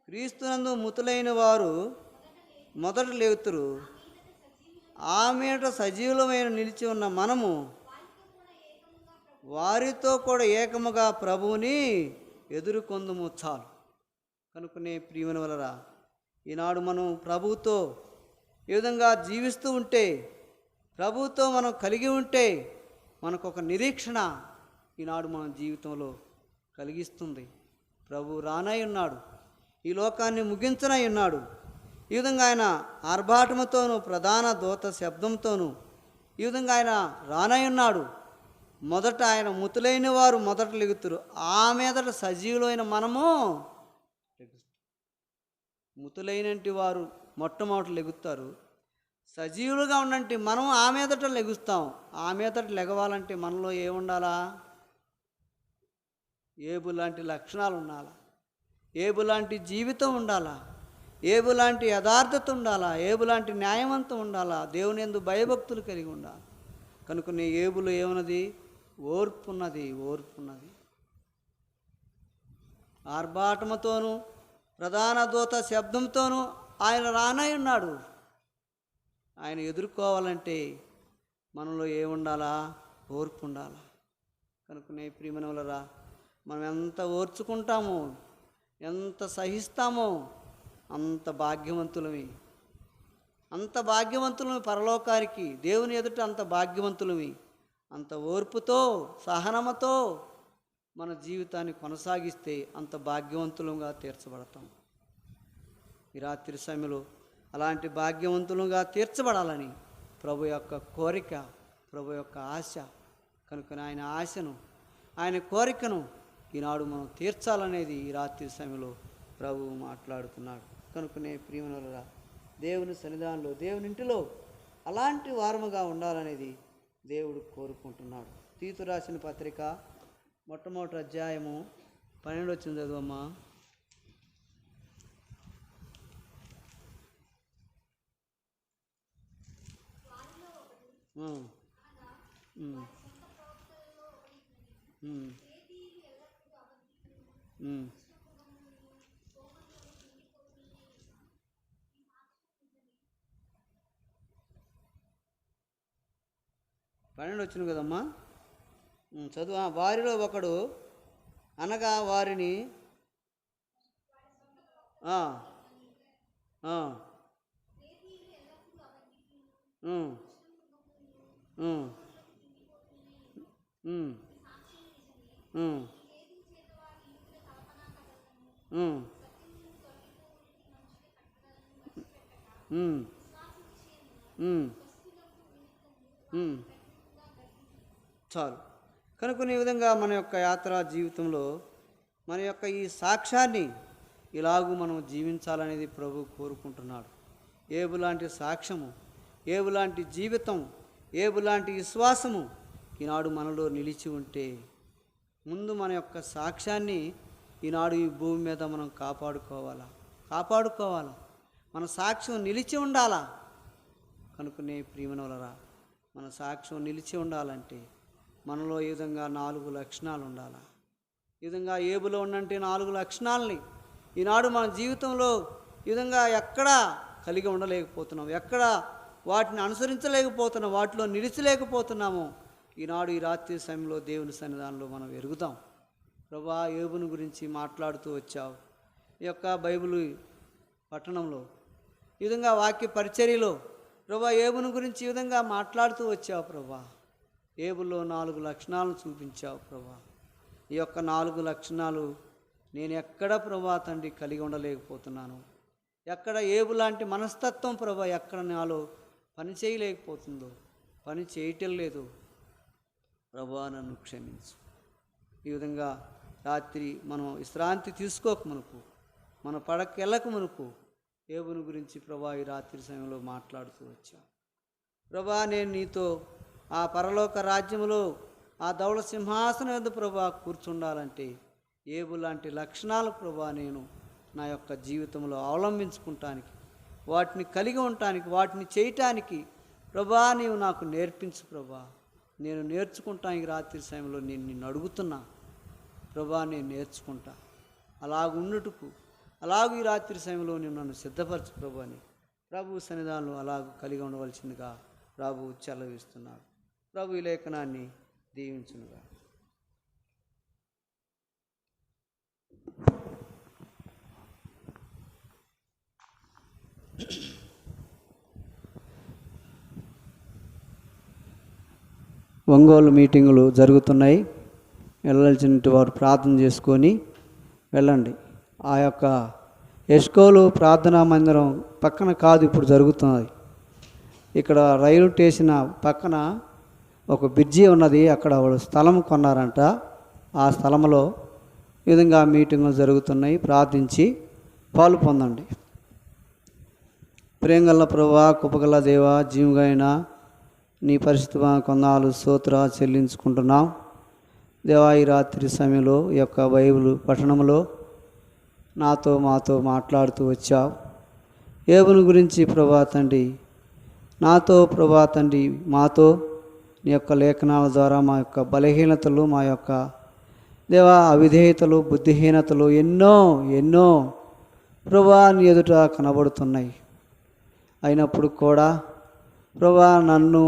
క్రీస్తునందు మృతులైన వారు మొదట లేతురు. ఆ మీట సజీవులమైన నిలిచి ఉన్న మనము వారితో కూడా ఏకముగా ప్రభువుని ఎదుర్కొందుము. చాలు. కనుకనే ప్రియమైన వలరా, ఈనాడు మనం ప్రభువుతో ఈ విధంగా జీవిస్తూ ఉంటే, ప్రభువుతో మనం కలిగి ఉంటే మనకు ఒక నిరీక్షణ ఈనాడు మన జీవితంలో కలిగిస్తుంది. ప్రభు రానై ఉన్నాడు, ఈ లోకాన్ని ముగించనై ఉన్నాడు. ఈ విధంగా ఆయన ఆర్భాటముతోనూ ప్రధాన దూత శబ్దంతోనూ ఈ విధంగా ఆయన రానై ఉన్నాడు. మొదట ఆయన మృతులైన వారు మొదట లెగుతురు, ఆ మీదట సజీవులైన మనము మృతులైనటి వారు మొట్టమొదటి లెగుతారు, సజీవులుగా ఉన్నంటి మనం ఆ మీదట లెగుస్తాం. ఆ మీదట లెగవాలంటే మనలో ఏముండాలా? ఏబు లాంటి లక్షణాలు ఉండాలా, ఏబు లాంటి జీవితం ఉండాలా, ఏబు లాంటి యథార్థత ఉండాలా, ఏబు లాంటి న్యాయవంతం ఉండాలా, దేవుని యందు భయభక్తులు కలిగి ఉండాలి. కనుక ఏబులో ఏమున్నది? ఓర్పున్నది. ఆర్భాటముతోనూ ప్రధాన దూత శబ్దంతోనూ ఆయన రానై ఉన్నాడు. ఆయన ఎదుర్కోవాలంటే మనలో ఏముండాలా? ఓర్పు ఉండాలా. కనుకనే ప్రియమైన వలరా, మనం ఎంత ఓర్చుకుంటామో, ఎంత సహిస్తామో అంత భాగ్యవంతులమే. పరలోకానికి, దేవుని ఎదుట అంత భాగ్యవంతులమే. అంత ఓర్పుతో, సహనముతో మన జీవితాన్ని కొనసాగిస్తే అంత భాగ్యవంతులుగా తీర్చబడతాం. ఈ రాత్రి సమయంలో అలాంటి భాగ్యవంతులుగా తీర్చబడాలని ప్రభు యొక్క కోరిక, ప్రభు యొక్క ఆశ. కనుక ఆయన ఆశను, ఆయన కోరికను ఈనాడు మనం తీర్చాలనేది ఈ రాత్రి సమయంలో ప్రభువు మాట్లాడుతున్నాడు. కనుకనే ప్రియమైనవారా, దేవుని సన్నిధానంలో, దేవుని ఇంటిలో అలాంటి వారముగా ఉండాలనేది దేవుడు కోరుకుంటున్నాడు. తీతు రాసిన పత్రిక మొట్టమొదటి అధ్యాయము 12 వచ్చింది చదువమ్మా. పన్నెండు వచ్చింది కదమ్మా, చదువు. వారిలో ఒకడు అనగా వారిని చాలు. కనుక ఈ విధంగా మన యొక్క యాత్రా జీవితంలో మన యొక్క ఈ సాక్ష్యాన్ని ఇలాగూ మనం జీవించాలనేది ప్రభు కోరుకుంటున్నాడు. ఏబు లాంటి సాక్ష్యము, ఏబు లాంటి జీవితం, ఏబు లాంటి విశ్వాసము ఈనాడు మనలో నిలిచి ఉంటే, ముందు మన యొక్క సాక్ష్యాన్ని ఈనాడు ఈ భూమి మీద మనం కాపాడుకోవాలా. మన సాక్ష్యం నిలిచి ఉండాలా. కనుకనే ప్రియమైనవారా, మన సాక్ష్యం నిలిచి ఉండాలంటే మనలో ఈ విధంగా 4 లక్షణాలు ఉండాలా. ఈ విధంగా ఏబులో ఉన్నంటే 4 లక్షణాలని ఈనాడు మన జీవితంలో ఈ విధంగా ఎక్కడా కలిగి ఉండలేకపోతున్నాం, ఎక్కడ వాటిని అనుసరించలేకపోతున్నాం, వాటిలో నిలిచలేకపోతున్నాము. ఈనాడు ఈ రాత్రి సమయంలో దేవుని సన్నిధానంలో మనం ఎరుగుదాం. ప్రభా, ఏబుని గురించి మాట్లాడుతూ వచ్చావు ఈ యొక్క బైబిల్ పట్టణంలో, ఈ విధంగా వాక్య పరిచర్యలో ప్రభా ఏబుని గురించి ఈ విధంగా మాట్లాడుతూ వచ్చావు. ప్రభా, ఏబులో 4 లక్షణాలను చూపించావు. ప్రభా, ఈ యొక్క 4 లక్షణాలు నేను ఎక్కడ ప్రభా తండ్రి కలిగి ఉండలేకపోతున్నాను. ఎక్కడ ఏబు లాంటి మనస్తత్వం ప్రభా ఎక్కడ నాలో పని చేయలేకపోతుందో, పని చేయటం లేదు. ప్రభా, నన్ను క్షమించు. ఈ విధంగా రాత్రి మనం విశ్రాంతి తీసుకోక మునుపు, మన పడక వెళ్ళక మునుపు ఏబుని గురించి ప్రభా ఈ రాత్రి సమయంలో మాట్లాడుతూ వచ్చాను. ప్రభా, నేను నీతో ఆ పరలోక రాజ్యములో ఆ ధవళ సింహాసనం వద్ద ప్రభా కూర్చుండాలంటే ఏబు లాంటి లక్షణాలు ప్రభా నేను నా యొక్క జీవితంలో అవలంబించుకుంటానికి, వాటిని కలిగి ఉండటానికి, వాటిని చేయటానికి ప్రభా నీవు నాకు నేర్పించు. ప్రభా, నేను నేర్చుకుంటానికి రాత్రి సమయంలో నేను నిన్ను అడుగుతున్నా. ప్రభా, నేను నేర్చుకుంటా. అలాగుండుటకు, అలాగూ ఈ రాత్రి సమయంలో నేను నన్ను సిద్ధపరచు ప్రభు అని ప్రభు సన్నిధానంలో అలాగూ కలిగి ఉండవలసిందిగా ప్రభు సెలవిస్తున్నాడు. ప్రభు ఈ లేఖనాన్ని దీవించునుగా. ఒంగోలు మీటింగులు జరుగుతున్నాయి. వెళ్ళాల్సిన వారు ప్రార్థన చేసుకొని వెళ్ళండి. ఆ యొక్క ఎస్కోలు ప్రార్థనా మందిరం పక్కన కాదు ఇప్పుడు జరుగుతున్నది. ఇక్కడ రైలు స్టేషన్ పక్కన ఒక బ్రిడ్జి ఉన్నది. అక్కడ వాళ్ళు స్థలం కొన్నారంట. ఆ స్థలంలో ఈ విధంగా మీటింగులు జరుగుతున్నాయి. ప్రార్థించి పాలు పొందండి. ప్రేమగల ప్రభువా, కృపగల దేవా, జీవుగైన నీ పరిశుద్ధ కొందాలు స్తోత్ర చెల్లించుకుంటున్నాం. దేవా, ఈ రాత్రి సమయంలో ఈ యొక్క బైబిల్ పఠనంలో మాతో మాట్లాడుతూ వచ్చావు. ఏబుని గురించి ప్రభా తండ్రి నాతో ప్రభా తండ్రి మాతో నీ యొక్క లేఖనాల ద్వారా మా యొక్క బలహీనతలు, మా యొక్క దేవా అవిధేయతలు, బుద్ధిహీనతలు ఎన్నో ప్రభా నీ ఎదుట కనబడుతున్నాయి. అయినప్పుడు కూడా ప్రభా నన్ను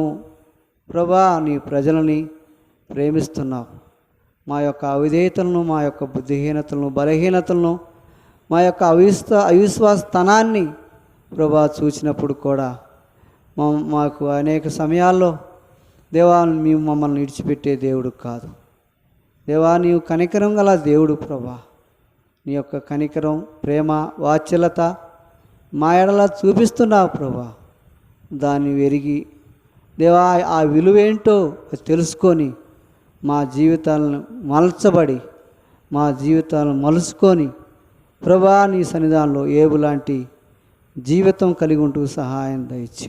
ప్రభా నీ ప్రజలని ప్రేమిస్తున్నావు. మా యొక్క అవిధేయతలను, మా యొక్క బుద్ధిహీనతలను, బలహీనతలను, మా యొక్క అవిశ్వాసతనాన్ని ప్రభా చూసినప్పుడు కూడా మాకు అనేక సమయాల్లో దేవా మేము మమ్మల్ని విడిచిపెట్టే దేవుడు కాదు. దేవా, నీవు కనికరం గల దేవుడు ప్రభా. నీ యొక్క కనికరం, ప్రేమ, వాత్సల్యత మా ఎడల చూపిస్తున్నావు ప్రభా. దాన్ని ఎరిగి దేవా ఆ విలువేంటో తెలుసుకొని మా జీవితాలను మలచబడి మా జీవితాలను మలుచుకొని ప్రభా నీ సన్నిధానంలో ఏబు లాంటి జీవితం కలిగి ఉంటూ సహాయం దయచి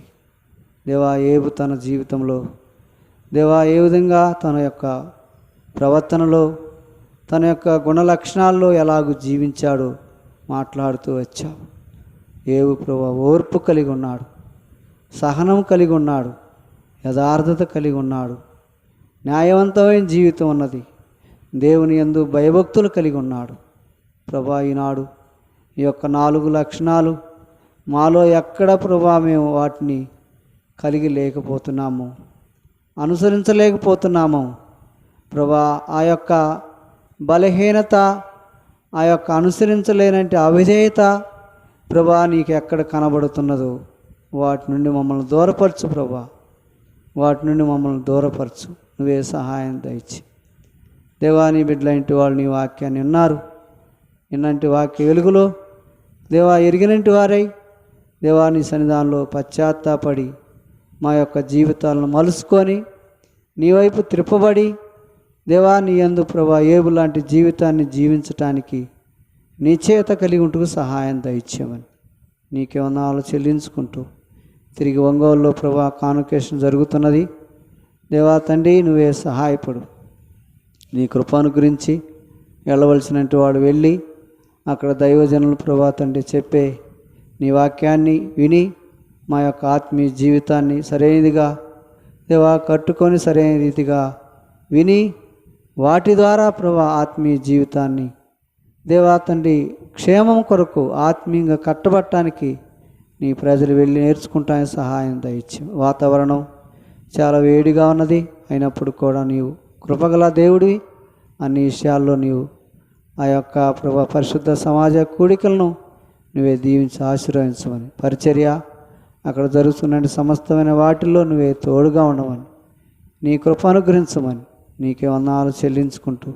దేవా ఏబు తన జీవితంలో దేవా ఏ విధంగా తన యొక్క ప్రవర్తనలో తన యొక్క గుణలక్షణాల్లో ఎలాగూ జీవించాడో మాట్లాడుతూ వచ్చావు. ఏబు ప్రభా ఓర్పు కలిగి ఉన్నాడు, సహనం కలిగి ఉన్నాడు, యథార్థత కలిగి ఉన్నాడు, న్యాయవంతమైన జీవితం ఉన్నది, దేవుని యందు భయభక్తులు కలిగి ఉన్నాడు. ప్రభా ఈనాడు ఈ యొక్క 4 లక్షణాలు మాలో ఎక్కడ ప్రభా మేము వాటిని కలిగి లేకపోతున్నాము, అనుసరించలేకపోతున్నాము. ప్రభా ఆ యొక్క బలహీనత, ఆ యొక్క అనుసరించలేనంటే అవిధేయత ప్రభా నీకు ఎక్కడ కనబడుతున్నదో వాటి నుండి మమ్మల్ని దూరపరచు ప్రభా, వాటి నుండి మమ్మల్ని దూరపరచు. నువ్వే సహాయం దయచి దేవా నీ బిడ్డలంటి వాళ్ళు నీ వాక్యాన్ని విన్నారు. ఇన్నంటి వాక్య వెలుగులో దేవా ఎరిగినంటి వారై దేవా నీ సన్నిధానంలో పశ్చాత్తాపడి మా యొక్క జీవితాలను మలుసుకొని నీ వైపు త్రిప్పబడి దేవా నీ యందు ప్రభా ఏబు లాంటి జీవితాన్ని జీవించటానికి నిశ్చయత కలిగి ఉంటూ సహాయం దయచేయమని నీకే వందనాలు చెల్లించుకుంటూ తిరిగి ఒంగోలులో ప్రభా కాన్వకేషన్ జరుగుతున్నది. దేవా తండ్రి నువ్వే సహాయపడు. నీ కృపను గురించి వెళ్ళవలసినట్టు వాడు వెళ్ళి అక్కడ దైవజనులు ప్రభా తండ్రి చెప్పే నీ వాక్యాన్ని విని మా యొక్క ఆత్మీయ జీవితాన్ని సరైనదిగా దేవా కట్టుకొని సరైన రీతిగా విని వాటి ద్వారా ప్రభా ఆత్మీయ జీవితాన్ని దేవా తండ్రి క్షేమం కొరకు ఆత్మీయంగా కట్టబట్టడానికి నీ ప్రజలు వెళ్ళి నేర్చుకుంటానికి సహాయం దయచి. వాతావరణం చాలా వేడిగా ఉన్నది, అయినప్పుడు కూడా నీవు కృపగల దేవుడివి. అన్ని విషయాల్లో నీవు ఆ యొక్క ప్రభా పరిశుద్ధ సమాజ కూడికలను నువ్వే దీవించి ఆశీర్వదించమని, పరిచర్య అక్కడ జరుగుతున్న సమస్తమైన వాటిల్లో నువ్వే తోడుగా ఉండమని, నీ కృప అనుగ్రహించమని నీకే వందనాలు చెల్లించుకుంటూ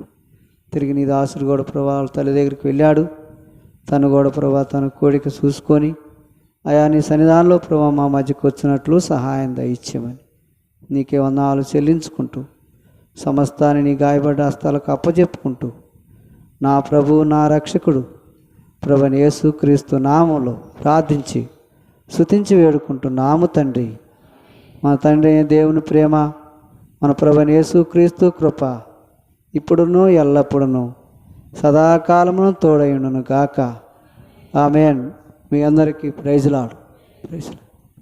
తిరిగి నీ దాసుడు కూడా ప్రభా తల్లి దగ్గరికి వెళ్ళాడు. తను కూడా ప్రభా తన కోడిక చూసుకొని అయా నీ సన్నిధానంలో ప్రభా మా మధ్యకు వచ్చినట్లు సహాయం దయచేయమని నీకే వందనాలు చెల్లించుకుంటూ సమస్తాన్ని నీ గాయపడ్డ హస్తాలకు అప్పచెప్పుకుంటూ నా ప్రభు నా రక్షకుడు ప్రభువైన యేసుక్రీస్తు నామంలో ప్రార్థించి స్తుతించి వేడుకుంటున్నాము తండ్రి. మన తండ్రి దేవుని ప్రేమ, మన ప్రభువైన యేసుక్రీస్తు కృప ఇప్పుడును ఎల్లప్పుడును సదాకాలమును తోడైండును గాక. ఆమేన్. మీ అందరికీ ప్రైజ్ లార్డ్.